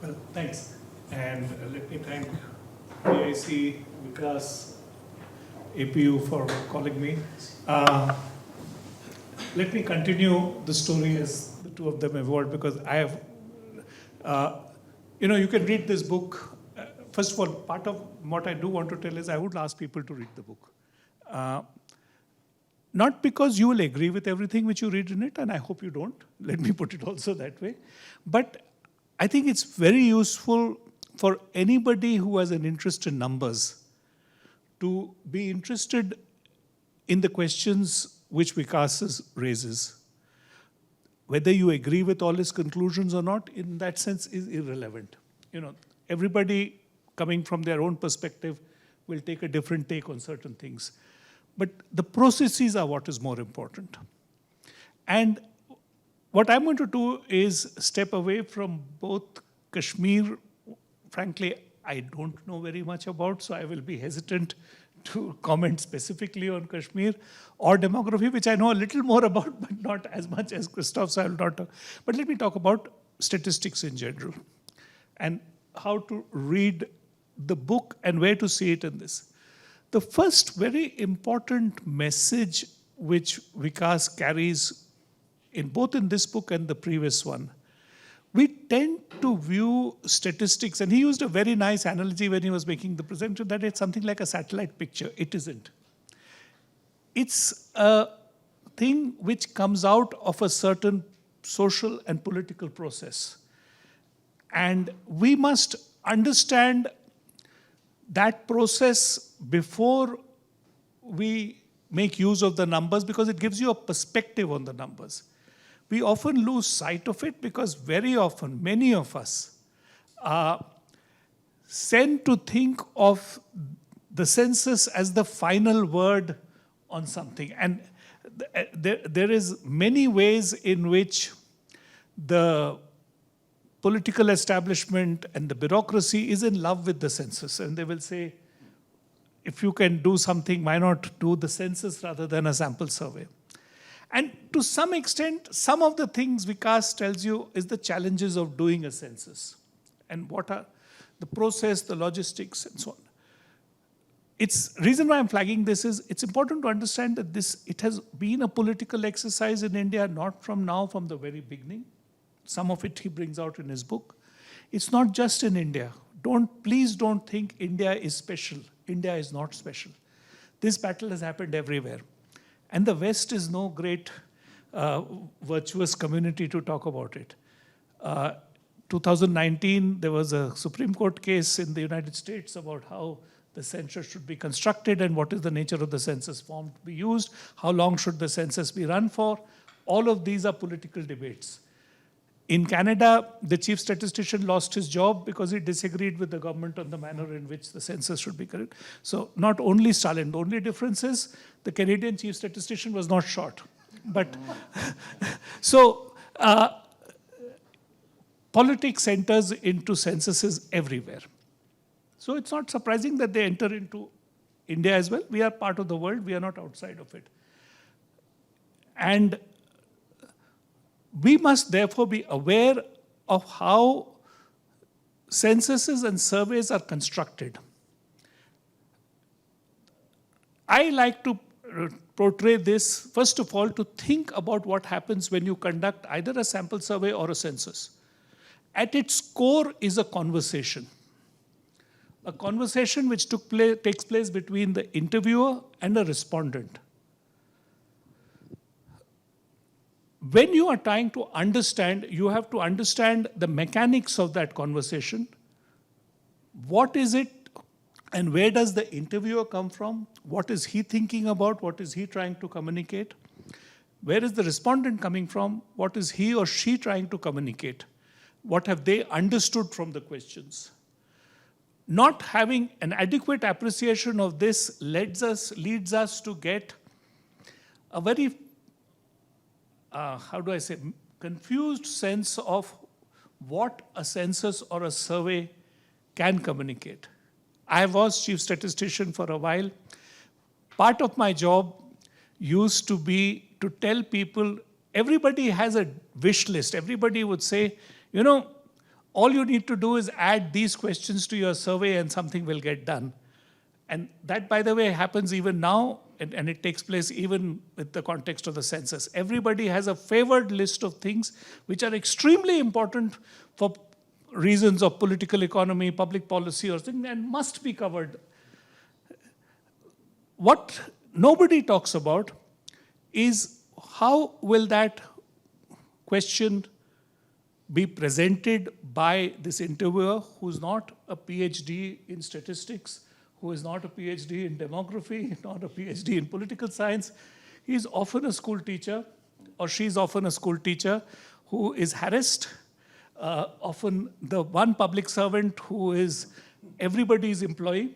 Well, thanks. And let me thank PIC, Vikas, APU for calling me. Let me continue the story as the two of them evolved because I have, you can read this book. First of all, part of what I do want to tell is I would ask people to read the book. Not because you will agree with everything which you read in it, and I hope you don't. Let me put it also that way. But I think it's very useful for anybody who has an interest in numbers to be interested in the questions which Vikas raises. Whether you agree with all his conclusions or not, in that sense, is irrelevant. Everybody coming from their own perspective will take a different take on certain things. But the processes are what is more important. And what I'm going to do is step away from both Kashmir. Frankly, I don't know very much about, so I will be hesitant to comment specifically on Kashmir, or demography, which I know a little more about, but not as much as Christoph, so I will not talk. But let me talk about statistics in general and how to read the book and where to see it in this. The first very important message which Vikas carries both in this book and the previous one, we tend to view statistics, and he used a very nice analogy when he was making the presentation, that it's something like a satellite picture. It isn't. It's a thing which comes out of a certain social and political process. And we must understand that process before we make use of the numbers, because it gives you a perspective on the numbers. We often lose sight of it because very often, many of us tend to think of the census as the final word on something. And there is many ways in which the political establishment and the bureaucracy is in love with the census. And they will say, if you can do something, why not do the census rather than a sample survey? And to some extent, some of the things Vikas tells you is the challenges of doing a census and what are the process, the logistics, and so on. It's reason why I'm flagging this is it's important to understand that it has been a political exercise in India, not from now, from the very beginning. Some of it he brings out in his book. It's not just in India. Please don't think India is special. India is not special. This battle has happened everywhere. And the West is no great virtuous community to talk about it. 2019, there was a Supreme Court case in the United States about how the census should be constructed and what is the nature of the census form to be used, how long should the census be run for. All of these are political debates. In Canada, the chief statistician lost his job because he disagreed with the government on the manner in which the census should be carried. So not only Stalin, the only difference is the Canadian chief statistician was not shot. But so politics enters into censuses everywhere. So it's not surprising that they enter into India as well. We are part of the world. We are not outside of it. And we must therefore be aware of how censuses and surveys are constructed. I like to portray this, first of all, to think about what happens when you conduct either a sample survey or a census. At its core is a conversation which takes place between the interviewer and a respondent. When you are trying to understand, you have to understand the mechanics of that conversation. What is it and where does the interviewer come from? What is he thinking about? What is he trying to communicate? Where is the respondent coming from? What is he or she trying to communicate? What have they understood from the questions? Not having an adequate appreciation of this leads us to get a very confused sense of what a census or a survey can communicate. I was chief statistician for a while. Part of my job used to be to tell people, everybody has a wish list. Everybody would say, all you need to do is add these questions to your survey and something will get done. And that, by the way, happens even now, and it takes place even with the context of the census. Everybody has a favored list of things which are extremely important for reasons of political economy, public policy, or things, and must be covered. What nobody talks about is how will that question be presented by this interviewer who's not a PhD in statistics, who is not a PhD in demography, not a PhD in political science. He's often a school teacher, or she's often a school teacher who is harassed, often the one public servant who is everybody's employee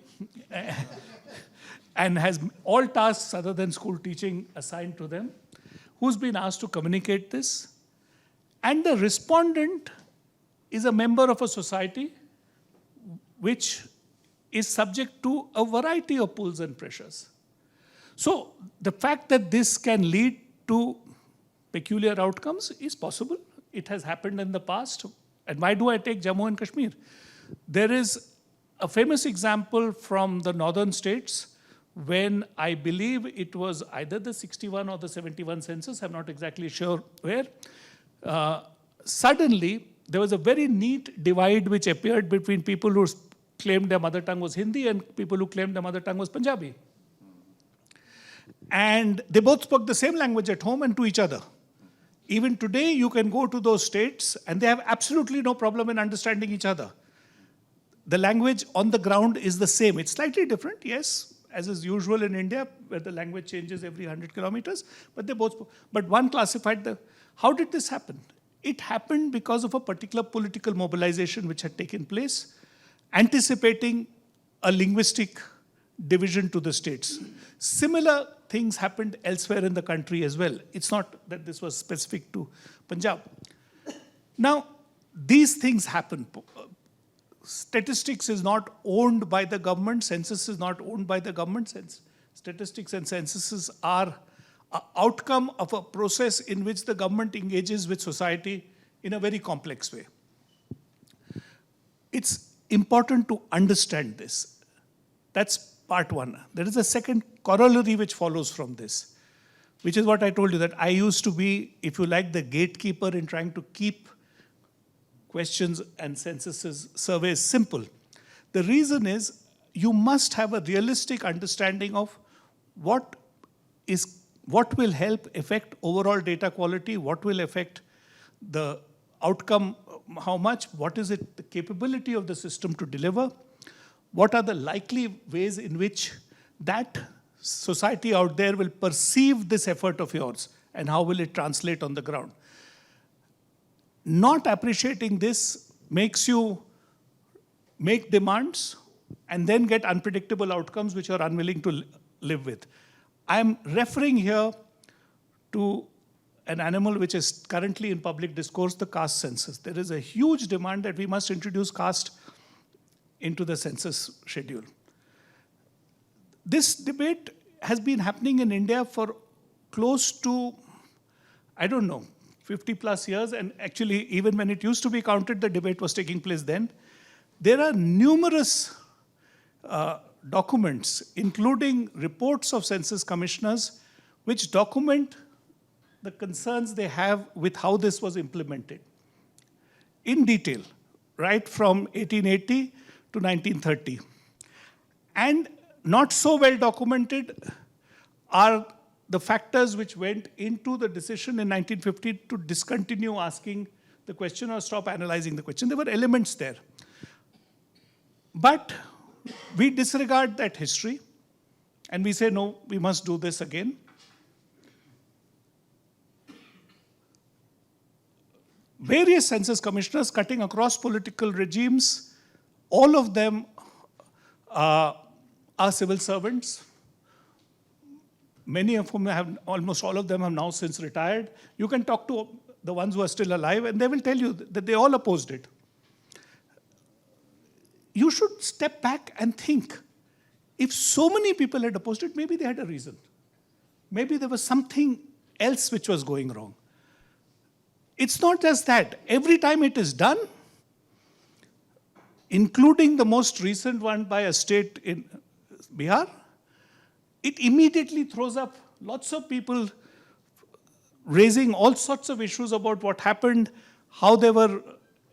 and has all tasks other than school teaching assigned to them, who's been asked to communicate this. And the respondent is a member of a society which is subject to a variety of pulls and pressures. So the fact that this can lead to peculiar outcomes is possible. It has happened in the past. And why do I take Jammu and Kashmir? There is a famous example from the northern states when I believe it was either the 61 or the 71 census, I'm not exactly sure where, suddenly there was a very neat divide which appeared between people who claimed their mother tongue was Hindi and people who claimed their mother tongue was Punjabi. And they both spoke the same language at home and to each other. Even today, you can go to those states and they have absolutely no problem in understanding each other. The language on the ground is the same. It's slightly different, yes, as is usual in India, where the language changes every 100 kilometers, but they both, but one classified the, how did this happen? It happened because of a particular political mobilization which had taken place, anticipating a linguistic division to the states. Similar things happened elsewhere in the country as well. It's not that this was specific to Punjab. Now, these things happen. Statistics is not owned by the government. Census is not owned by the government. Statistics and censuses are an outcome of a process in which the government engages with society in a very complex way. It's important to understand this. That's part one. There is a second corollary which follows from this, which is what I told you, that I used to be, if you like, the gatekeeper in trying to keep questions and censuses surveys simple. The reason is you must have a realistic understanding of what will help affect overall data quality, what will affect the outcome, how much, what is it, the capability of the system to deliver, what are the likely ways in which that society out there will perceive this effort of yours, and how will it translate on the ground. Not appreciating this makes you make demands and then get unpredictable outcomes which you are unwilling to live with. I am referring here to an animal which is currently in public discourse, the caste census. There is a huge demand that we must introduce caste into the census schedule. This debate has been happening in India for close to, I don't know, 50 plus years, and actually even when it used to be counted, the debate was taking place then. There are numerous documents, including reports of census commissioners, which document the concerns they have with how this was implemented in detail, right from 1880 to 1930. And not so well documented are the factors which went into the decision in 1950 to discontinue asking the question or stop analyzing the question. There were elements there. But we disregard that history and we say, no, we must do this again. Various census commissioners cutting across political regimes, all of them are civil servants. Many of whom have, almost all of them have now since retired. You can talk to the ones who are still alive and they will tell you that they all opposed it. You should step back and think, if so many people had opposed it, maybe they had a reason. Maybe there was something else which was going wrong. It's not just that. Every time it is done, including the most recent one by a state in Bihar, it immediately throws up lots of people raising all sorts of issues about what happened, how they were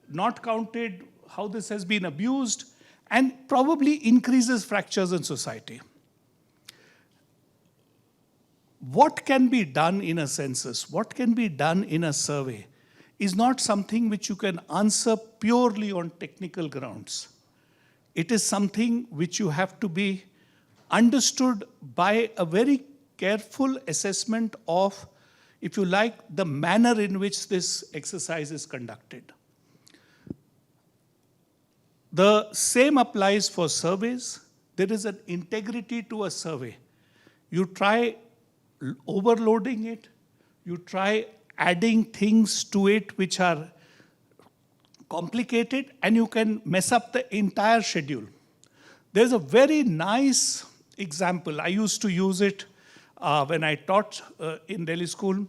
not counted, how this has been abused, and probably increases fractures in society. What can be done in a census? What can be done in a survey is not something which you can answer purely on technical grounds. It is something which you have to be understood by a very careful assessment of, if you like, the manner in which this exercise is conducted. The same applies for surveys. There is an integrity to a survey. You try overloading it, you try adding things to it which are complicated, and you can mess up the entire schedule. There's a very nice example, I used to use it when I taught in Delhi school,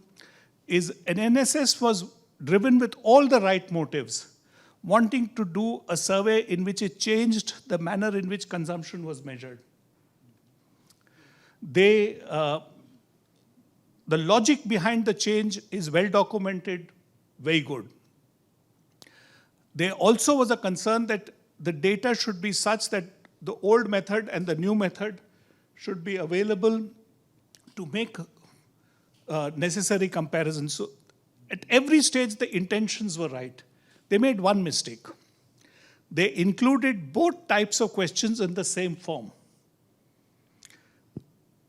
is an NSS was driven with all the right motives, wanting to do a survey in which it changed the manner in which consumption was measured. The logic behind the change is well documented, very good. There also was a concern that the data should be such that the old method and the new method should be available to make necessary comparisons. So at every stage, the intentions were right. They made one mistake. They included both types of questions in the same form.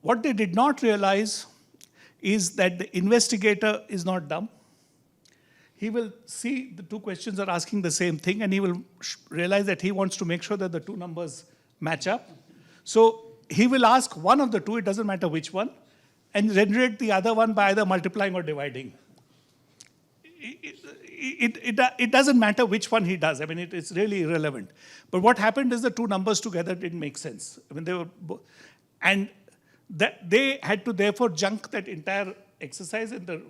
What they did not realize is that the investigator is not dumb. He will see the two questions are asking the same thing, and he will realize that he wants to make sure that the two numbers match up. So he will ask one of the two, it doesn't matter which one, and generate the other one by either multiplying or dividing. It doesn't matter which one he does. I mean, it's really irrelevant. But what happened is the two numbers together didn't make sense. I mean, they were both, and that they had to therefore junk that entire exercise, and the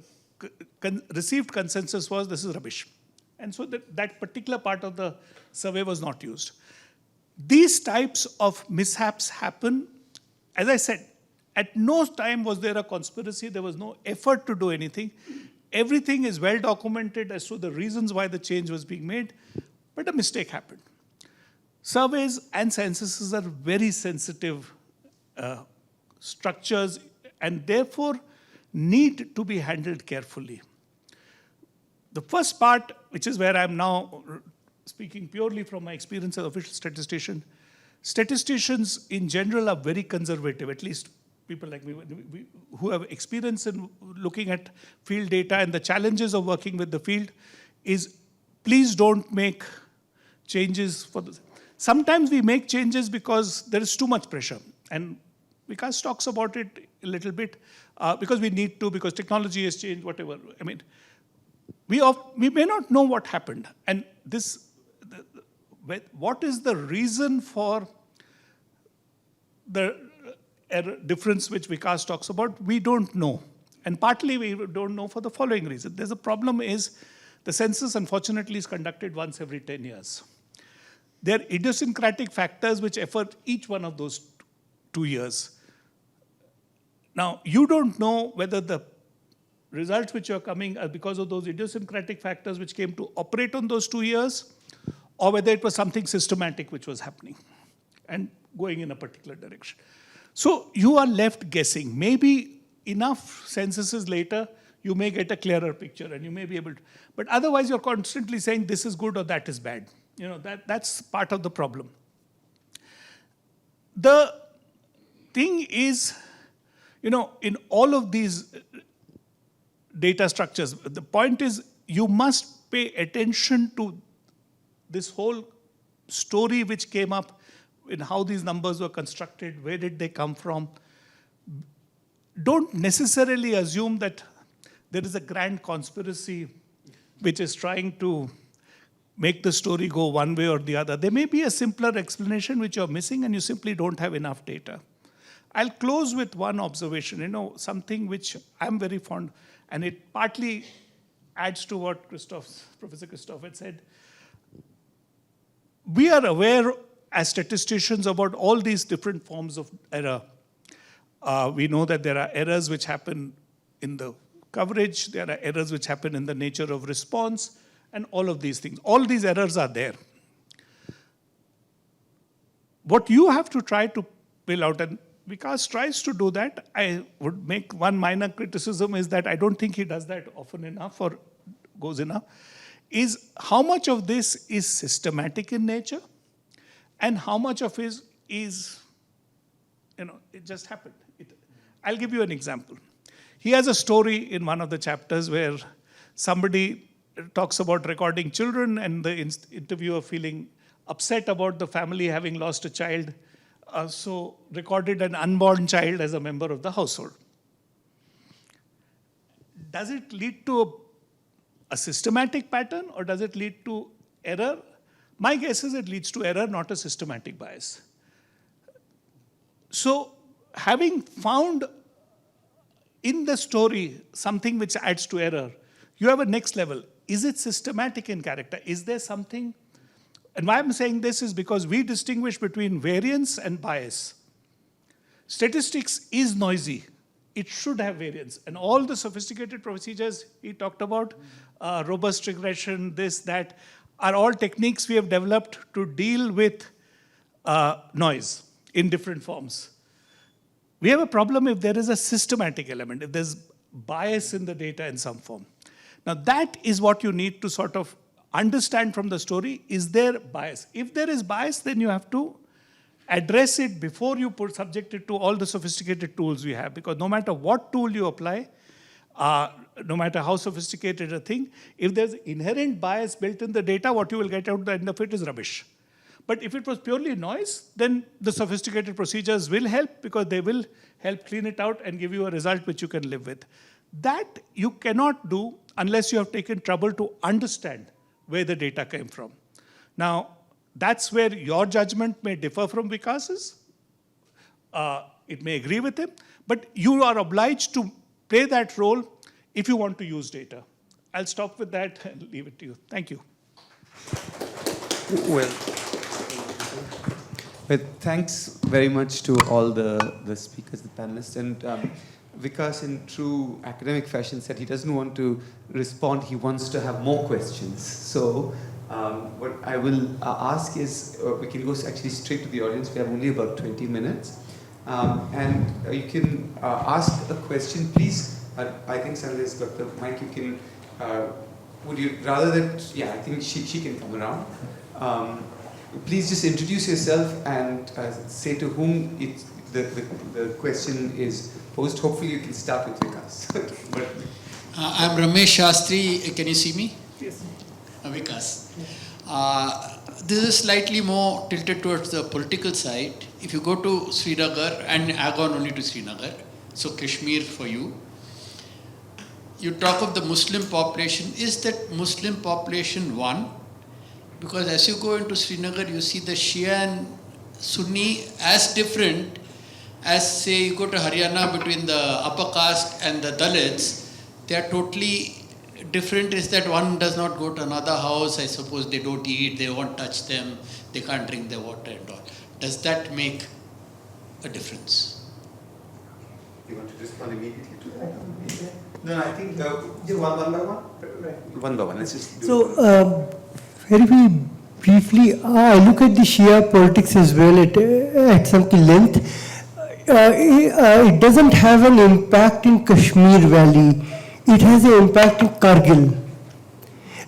received consensus was this is rubbish. And so that particular part of the survey was not used. These types of mishaps happen. As I said, at no time was there a conspiracy. There was no effort to do anything. Everything is well documented as to the reasons why the change was being made, but a mistake happened. Surveys and censuses are very sensitive structures, and therefore need to be handled carefully. The first part, which is where I'm now speaking purely from my experience as an official statistician, statisticians in general are very conservative, at least people like me who have experience in looking at field data, and the challenges of working with the field is please don't make changes for this. Sometimes we make changes because there is too much pressure, and Vikas talks about it a little bit because we need to, because technology has changed, whatever. I mean, we may not know what happened, and what is the reason for the error difference which Vikas talks about? We don't know, and partly we don't know for the following reason. There's a problem is the census, unfortunately, is conducted once every 10 years. There are idiosyncratic factors which affect each one of those 2 years. Now, you don't know whether the results which are coming are because of those idiosyncratic factors which came to operate on those 2 years, or whether it was something systematic which was happening and going in a particular direction. So you are left guessing. Maybe enough censuses later, you may get a clearer picture and you may be able to, but otherwise you're constantly saying this is good or that is bad. You know, that's part of the problem. The thing is, you know, in all of these data structures, the point is you must pay attention to this whole story which came up in how these numbers were constructed, where did they come from. Don't necessarily assume that there is a grand conspiracy which is trying to make the story go one way or the other. There may be a simpler explanation which you're missing and you simply don't have enough data. I'll close with one observation, you know, something which I'm very fond, and it partly adds to what Professor Christoph had said. We are aware as statisticians about all these different forms of error. We know that there are errors which happen in the coverage, there are errors which happen in the nature of response, and all of these things. All these errors are there. What you have to try to fill out, and Vikas tries to do that, I would make one minor criticism is that I don't think he does that often enough or goes enough, is how much of this is systematic in nature and how much of it is, it just happened. I'll give you an example. He has a story in one of the chapters where somebody talks about recording children and the interviewer feeling upset about the family having lost a child, so recorded an unborn child as a member of the household. Does it lead to a systematic pattern or does it lead to error? My guess is it leads to error, not a systematic bias. So having found in the story something which adds to error, you have a next level. Is it systematic in character? Is there something? And why I'm saying this is because we distinguish between variance and bias. Statistics is noisy. It should have variance. And all the sophisticated procedures he talked about, robust regression, this, that, are all techniques we have developed to deal with noise in different forms. We have a problem if there is a systematic element, if there's bias in the data in some form. Now that is what you need to sort of understand from the story. Is there bias? If there is bias, then you have to address it before you subject it to all the sophisticated tools we have. Because no matter what tool you apply, no matter how sophisticated a thing, if there's inherent bias built in the data, what you will get out at the end of it is rubbish. But if it was purely noise, then the sophisticated procedures will help because they will help clean it out and give you a result which you can live with. That you cannot do unless you have taken trouble to understand where the data came from. Now, that's where your judgment may differ from Vikas's. It may agree with him, but you are obliged to play that role if you want to use data. I'll stop with that and leave it to you. Thank you. Well, thanks very much to all the speakers, the panelists, and Vikas, in true academic fashion, said he doesn't want to respond, he wants to have more questions. So what I will ask is, we can go actually straight to the audience, we have only about 20 minutes. And you can ask a question, please. I think Sanjay's got the mic, you can, would you, rather that, yeah, I think she can come around. Please just introduce yourself and say to whom the question is posed. Hopefully you can start with Vikas. I'm Ramesh Shastri. Can you see me? Yes. Vikas. This is slightly more tilted towards the political side. If you go to Srinagar, and I've gone only to Srinagar, so Kashmir for you, you talk of the Muslim population. Is that Muslim population one? Because as you go into Srinagar, you see the Shia and Sunni as different as, say, you go to Haryana between the upper caste and the Dalits. They are totally different. Is that one does not go to another house, I suppose they don't eat, they won't touch them, they can't drink their water and all. Does that make a difference? You want to respond immediately to that? No, I think one by one. One by one. Let's just do So, very briefly, I look at the Shia politics as well at some length. It doesn't have an impact in Kashmir Valley. It has an impact in Kargil.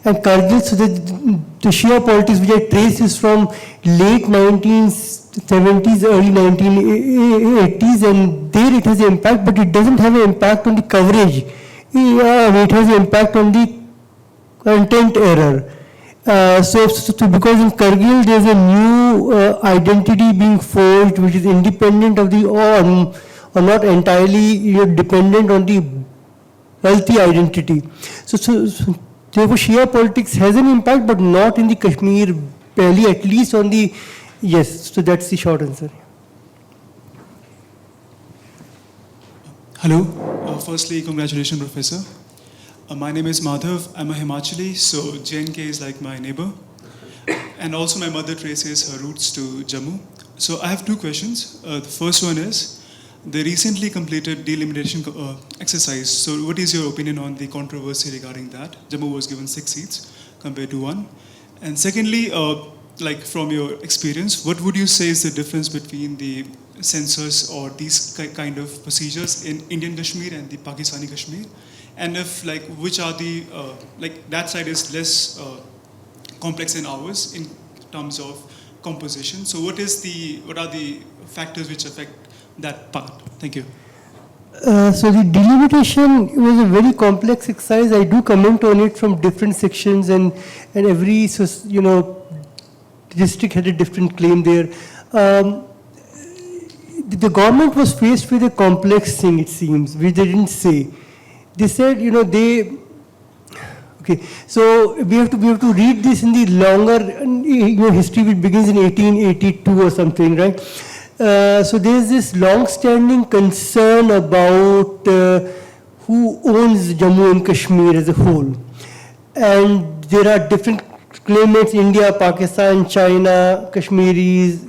And Kargil, so the Shia politics which I trace is from late 1970s, early 1980s, and there it has an impact, but it doesn't have an impact on the coverage. It has an impact on the content error. So because in Kargil there's a new identity being forged which is independent of the, or not entirely dependent on the wealthy identity. So therefore Shia politics has an impact but not in the Kashmir Valley, at least on the, yes, so that's the short answer. Hello. Firstly, congratulations, Professor. My name is Madhav. I'm a Himachali, so JNK is like my neighbor. And also my mother traces her roots to Jammu. So I have two questions. The first one is, they recently completed delimitation exercise. So what is your opinion on the controversy regarding that? Jammu was given 6 seats compared to 1. And secondly, like from your experience, what would you say is the difference between the census or these kind of procedures in Indian Kashmir and the Pakistani Kashmir? and if like which are the like that side is less complex than ours in terms of composition. So what are the factors which affect that part? Thank you. So the delimitation was a very complex exercise. I do comment on it from different sections, and every district had a different claim there. The government was faced with a complex thing, it seems, which they didn't say. They said, okay, so we have to read this in the longer history, which begins in 1882 or something, right? So there's this long-standing concern about who owns Jammu and Kashmir as a whole. And there are different claimants: India, Pakistan, China, Kashmiris,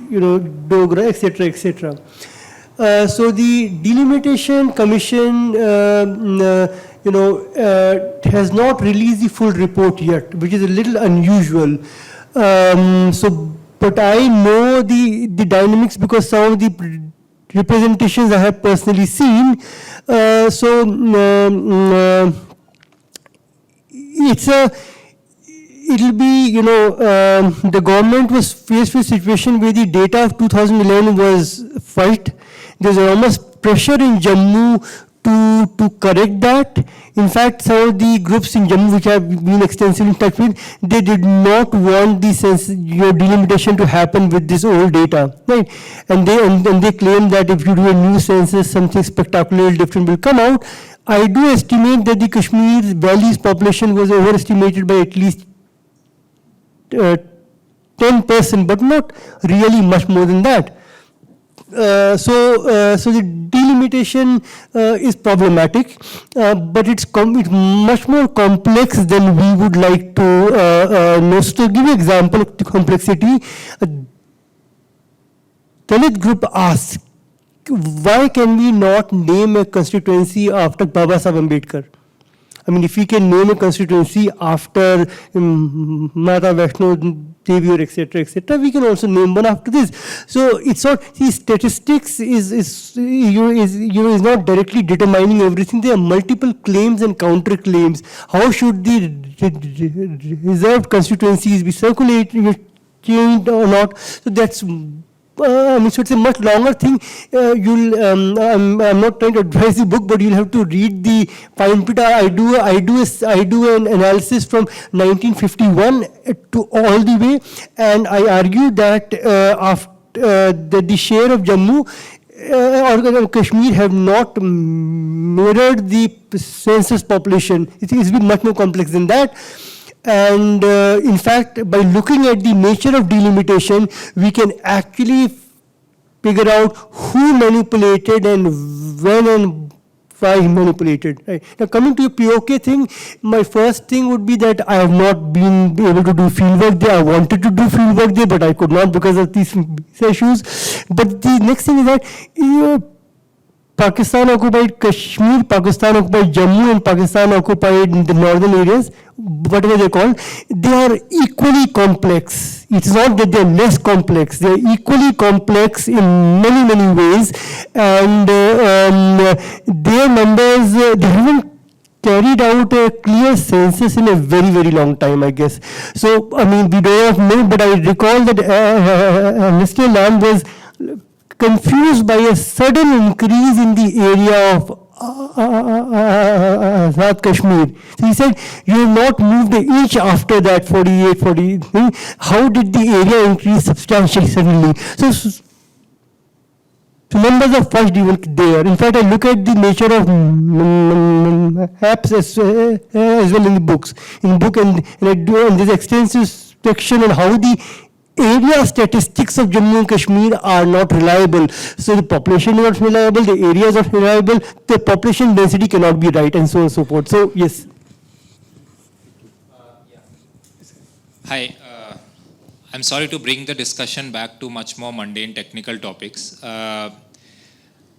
Dogra, etc., etc. So the Delimitation Commission, has not released the full report yet, which is a little unusual. But I know the dynamics because some of the representations I have personally seen. It'll be, the government was faced with a situation where the data of 2011 was fudged. There's enormous pressure in Jammu to correct that. In fact, some of the groups in Jammu, which I've been extensively in touch with, they did not want the delimitation to happen with this old data, right? And they claim that if you do a new census, something spectacularly different will come out. I do estimate that the Kashmir Valley's population was overestimated by at least 10%, but not really much more than that. So the delimitation is problematic, but it's much more complex than we would like to know. So to give you an example of the complexity, a Dalit group asks, why can we not name a constituency after Baba Saheb Ambedkar? I mean, if we can name a constituency after Mata Vaishno Devi, etc., we can also name one after this. So it's not, see, statistics is not directly determining everything. There are multiple claims and counterclaims. How should the reserved constituencies be circulated, changed or not? So that's. So it's a much longer thing. I'm not trying to advise the book, but you'll have to read the fine print. I do an analysis from 1951 to all the way, and I argue that the share of Jammu or Kashmir have not mirrored the census population. It's been much more complex than that. And in fact, by looking at the nature of delimitation, we can actually figure out who manipulated and when and why manipulated. Right. Now, coming to the POK thing, my first thing would be that I have not been able to do fieldwork there. I wanted to do fieldwork there, but I could not because of these issues. But the next thing is that Pakistan occupied Kashmir, Pakistan occupied Jammu, and Pakistan occupied the northern areas, whatever they're called. They are equally complex. It's not that they're less complex. They're equally complex in many, many ways. And their numbers, they haven't carried out a clear census in a very, very long time, I guess. So, I mean, we don't know, but I recall that Mr. Lamb was confused by a sudden increase in the area of South Kashmir. So he said, you have not moved an inch after that, 48, 40. How did the area increase substantially suddenly? So numbers are fudged even there. In fact, I look at the nature of maps as well in the books. In the book, and there's extensive section on how the area statistics of Jammu and Kashmir are not reliable. So the population is not reliable, the areas are not reliable, the population density cannot be right, and so on and so forth. So, yes. Hi. I'm sorry to bring the discussion back to much more mundane technical topics.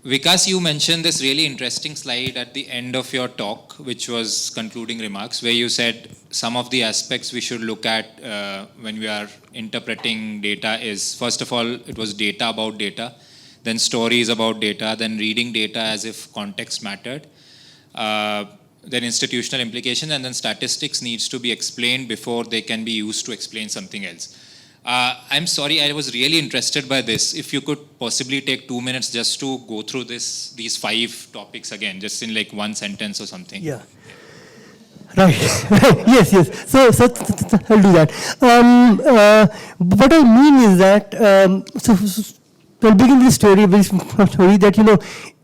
Vikas, you mentioned this really interesting slide at the end of your talk, which was concluding remarks, where you said some of the aspects we should look at when we are interpreting data is, first of all, it was data about data, then stories about data, then reading data as if context mattered. then institutional implication, and then statistics needs to be explained before they can be used to explain something else. I'm sorry, I was really interested by this. If you could possibly take 2 minutes just to go through these 5 topics again, just in like one sentence or something. Yeah. Right. Yes. So I'll do that. What I mean is that I'll begin this story, that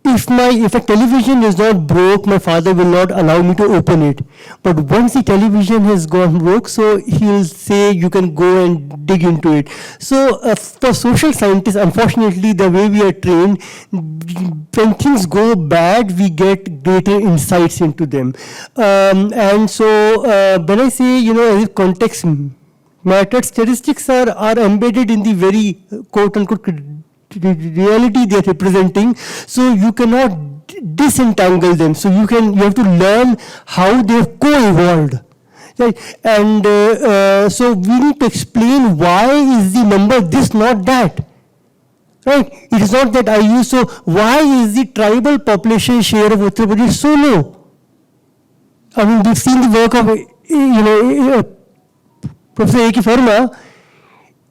if a television is not broke, my father will not allow me to open it. But once the television has gone broke, so he'll say you can go and dig into it. So for social scientists, unfortunately, the way we are trained, when things go bad, we get greater insights into them. And so when I say, as if context matters, statistics are embedded in the very quote-unquote reality they are representing, so you cannot disentangle them. So you have to learn how they have co-evolved. Right? And so we need to explain why is the number this, not that. Right? It is not that I use, so why is the tribal population share of Uttar Pradesh so low? I mean, we've seen the work of Professor A.K. Verma.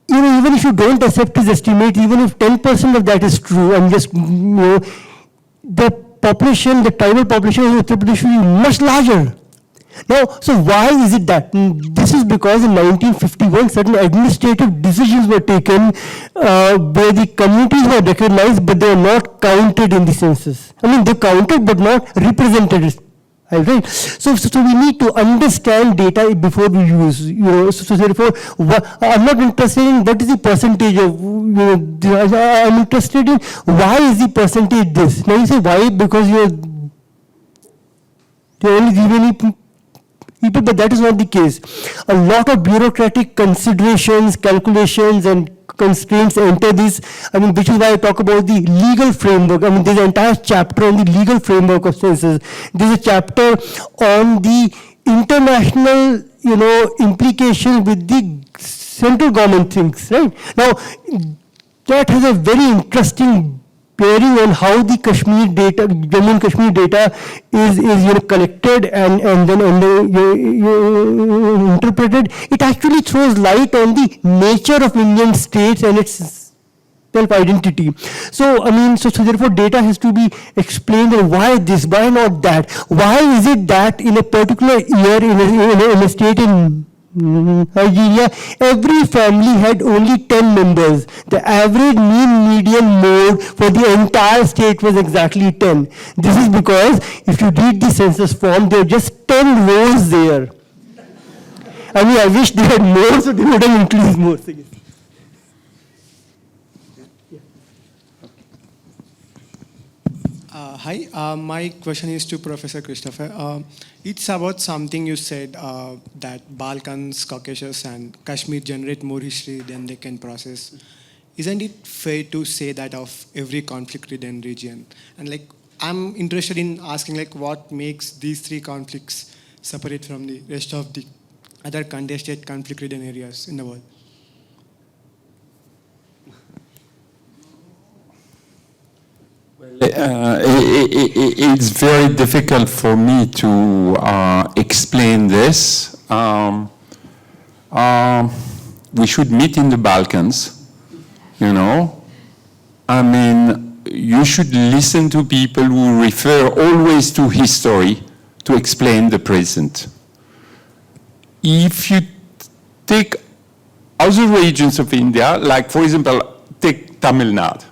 Even if you don't accept his estimate, even if 10% of that is true, and just, the population, the tribal population of Uttar Pradesh should be much larger. Now, so why is it that? This is because in 1951, certain administrative decisions were taken where the communities were recognized, but they were not counted in the census. I mean, they counted, but not represented. Right. So we need to understand data before we use. So therefore, I'm not interested in what is the percentage of. I'm interested in why is the percentage this. Now you say why, because you're only giving people, but that is not the case. A lot of bureaucratic considerations, calculations, and constraints enter this. I mean, which is why I talk about the legal framework. I mean, there's an entire chapter on the legal framework of census. There's a chapter on the international, implications with the central government things, right? Now, that has a very interesting bearing on how the Kashmir data, Jammu and Kashmir data is collected and then interpreted. It actually throws light on the nature of Indian states and its self-identity. So, I mean, so therefore data has to be explained, and why this, why not that? Why is it that in a particular year in a state in Nigeria, every family had only 10 members. The average mean median mode for the entire state was exactly 10. This is because if you read the census form, there are just 10 rows there. I mean, I wish they had more, so they would have increased more. Hi, my question is to Professor Christopher. It's about something you said that Balkans, Caucasus, and Kashmir generate more history than they can process. Isn't it fair to say that of every conflict-ridden region? And I'm interested in asking what makes these 3 conflicts separate from the rest of the other contested conflict-ridden areas in the world? It's very difficult for me to explain this. We should meet in the Balkans, I mean, you should listen to people who refer always to history to explain the present. If you take other regions of India, like for example, take Tamil Nadu,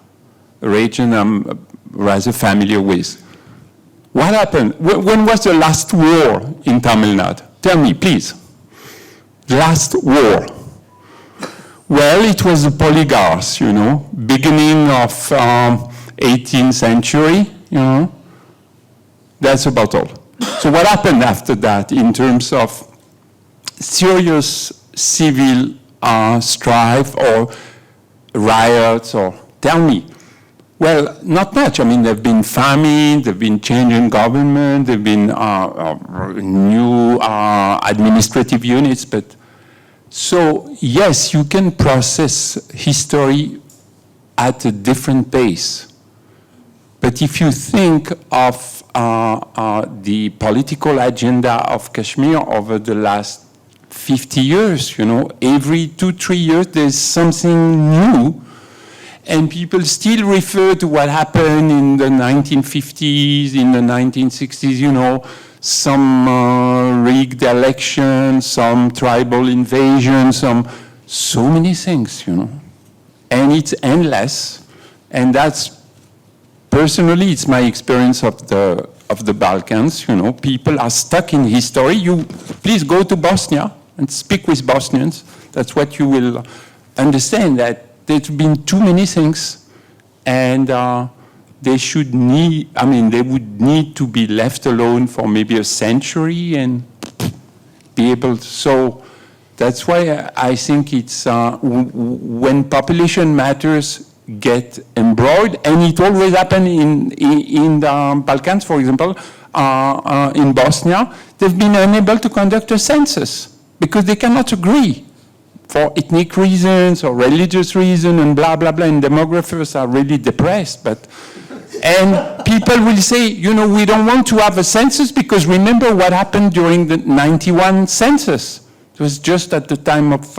a region I'm rather familiar with. What happened? When was the last war in Tamil Nadu? Tell me, please. Last war. Well, it was the polygars, beginning of 18th century, That's about all. So what happened after that in terms of serious civil strife or riots, or tell me? Well, not much. I mean, there have been famine, there have been change in government, there have been new administrative units, but so yes, you can process history at a different pace. But if you think of the political agenda of Kashmir over the last 50 years, you know, every 2-3 years there's something new, and people still refer to what happened in the 1950s, in the 1960s, you know, some rigged elections, some tribal invasion, so many things, you know. And it's endless, and that's, personally, it's my experience of the Balkans, you know, people are stuck in history. You please go to Bosnia and speak with Bosnians. That's what you will understand, that there's been too many things, and they should need, I mean, they would need to be left alone for maybe a century and be able to, so that's why I think it's, when population matters get embroiled, and it always happened in the Balkans, for example, in Bosnia, they've been unable to conduct a census because they cannot agree for ethnic reasons or religious reasons and blah, blah, blah, and demographers are really depressed. And people will say, you know, we don't want to have a census because remember what happened during the 91 census. It was just at the time of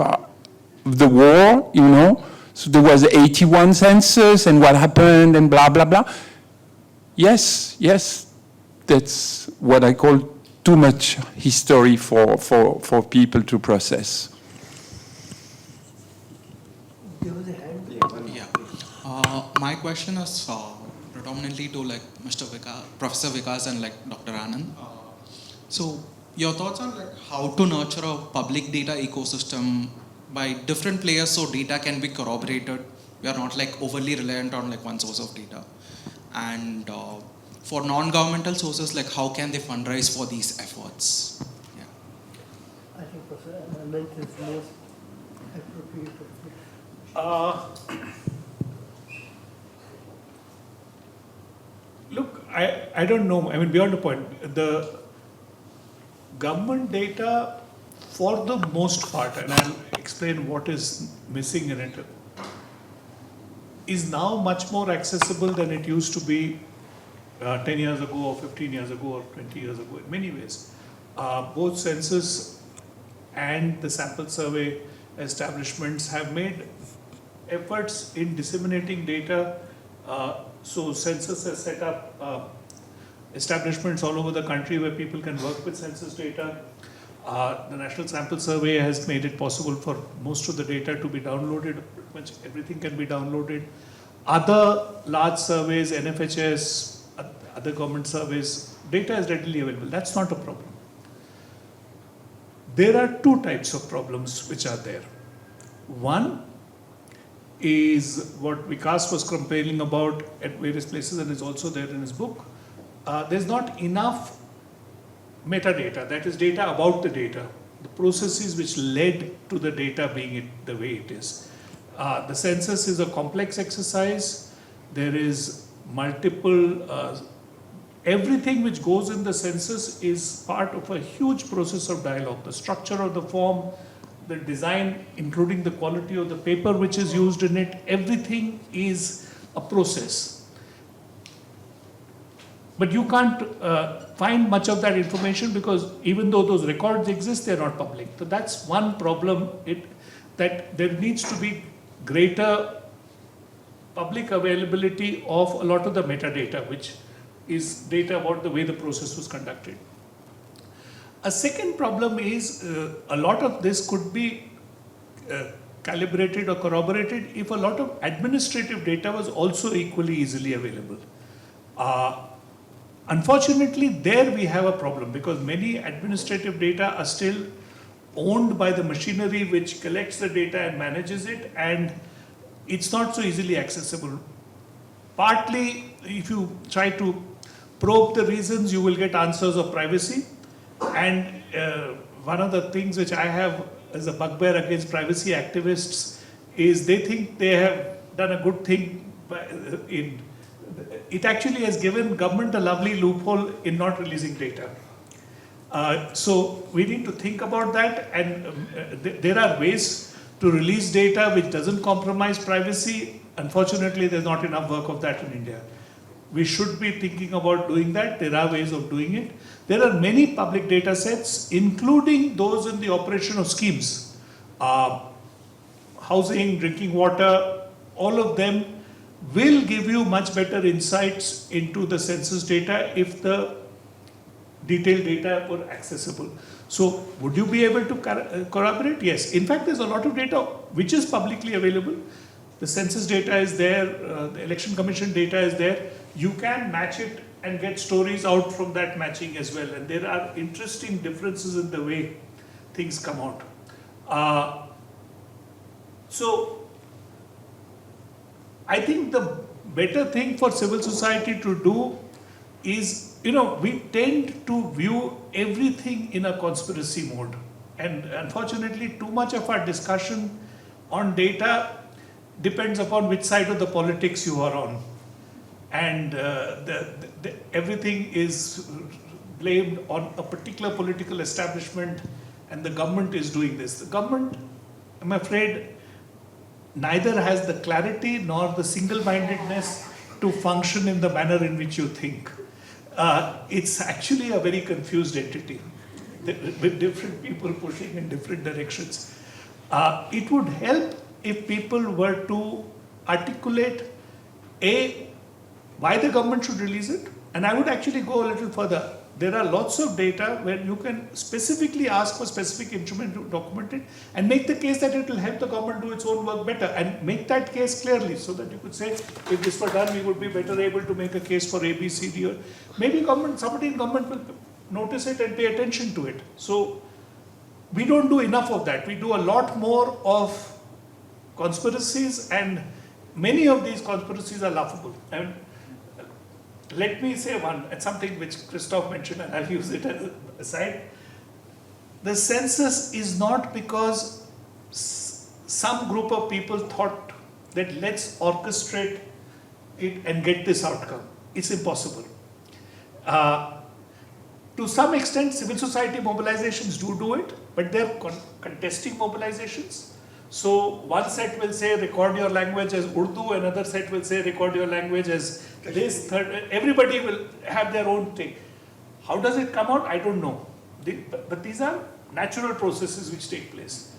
the war, you know, so there was 81 census and what happened and blah, blah, blah. Yes, that's what I call too much history for people to process. Yeah. My question is predominantly to like Professor Vikas and like Dr. Anand. So your thoughts on like how to nurture a public data ecosystem by different players so data can be corroborated. We are not like overly reliant on like one source of data. And for non-governmental sources, like how can they fundraise for these efforts? Yeah. I think Professor Anand is most appropriate. Look, I don't know. I mean, beyond the point, the government data, for the most part, and I'll explain what is missing in it, is now much more accessible than it used to be 10 years ago or 15 years ago or 20 years ago in many ways. Both census and the sample survey establishments have made efforts in disseminating data. So census has set up establishments all over the country where people can work with census data. The National Sample Survey has made it possible for most of the data to be downloaded. Pretty much everything can be downloaded. Other large surveys, NFHS, other government surveys, data is readily available. That's not a problem. There are two types of problems which are there. One is what Vikas was complaining about at various places and is also there in his book. There's not enough metadata, that is data about the data, the processes which led to the data being the way it is. The census is a complex exercise. There is multiple, everything which goes in the census is part of a huge process of dialogue. The structure of the form, the design, including the quality of the paper which is used in it, everything is a process. But you can't find much of that information because even though those records exist, they're not public. So that's one problem, that there needs to be greater public availability of a lot of the metadata, which is data about the way the process was conducted. A second problem is a lot of this could be calibrated or corroborated if a lot of administrative data was also equally easily available. Unfortunately, there we have a problem because many administrative data are still owned by the machinery which collects the data and manages it, and it's not so easily accessible. Partly, if you try to probe the reasons, you will get answers of privacy. And one of the things which I have as a bugbear against privacy activists is they think they have done a good thing it actually has given government a lovely loophole in not releasing data. So we need to think about that, and there are ways to release data which doesn't compromise privacy. Unfortunately, there's not enough work of that in India. we should be thinking about doing that. There are ways of doing it. There are many public data sets, including those in the operation of schemes. Housing, drinking water, all of them will give you much better insights into the census data if the detailed data were accessible. So would you be able to corroborate? Yes. In fact, there's a lot of data which is publicly available. The census data is there, the election commission data is there. You can match it and get stories out from that matching as well. And there are interesting differences in the way things come out. So I think the better thing for civil society to do is, we tend to view everything in a conspiracy mode. And unfortunately, too much of our discussion on data depends upon which side of the politics you are on. And everything is blamed on a particular political establishment, and the government is doing this. The government, I'm afraid, neither has the clarity nor the single-mindedness to function in the manner in which you think. It's actually a very confused entity with different people pushing in different directions. It would help if people were to articulate why the government should release it, and I would actually go a little further. There are lots of data where you can specifically ask for specific instrument to document it and make the case that it will help the government do its own work better, and make that case clearly so that you could say, if this were done, we would be better able to make a case for A, B, C, D, or maybe somebody in government will notice it and pay attention to it. So we don't do enough of that. We do a lot more of conspiracies, and many of these conspiracies are laughable. And let me say one, and something which Christoph mentioned, and I'll use it as an aside. The census is not because some group of people thought that let's orchestrate it and get this outcome. It's impossible. To some extent, civil society mobilizations do it, but they're contesting mobilizations. So one set will say record your language as Urdu, another set will say record your language as this, third. Everybody will have their own thing. How does it come out? I don't know. But these are natural processes which take place.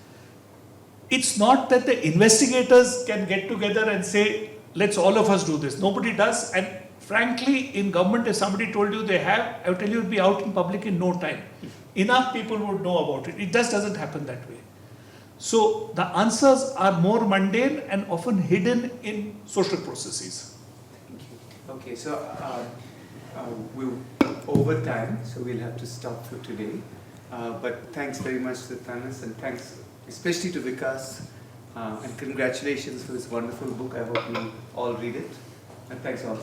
It's not that the investigators can get together and say, let's all of us do this. Nobody does. And frankly, in government, if somebody told you they have, I would tell you it would be out in public in no time. Enough people would know about it. It just doesn't happen that way. So the answers are more mundane and often hidden in social processes. Thank you. Okay, so we're over time, so we'll have to stop for today. But thanks very much to Thanas, and thanks especially to Vikas, and congratulations for this wonderful book. I hope you all read it, and thanks all.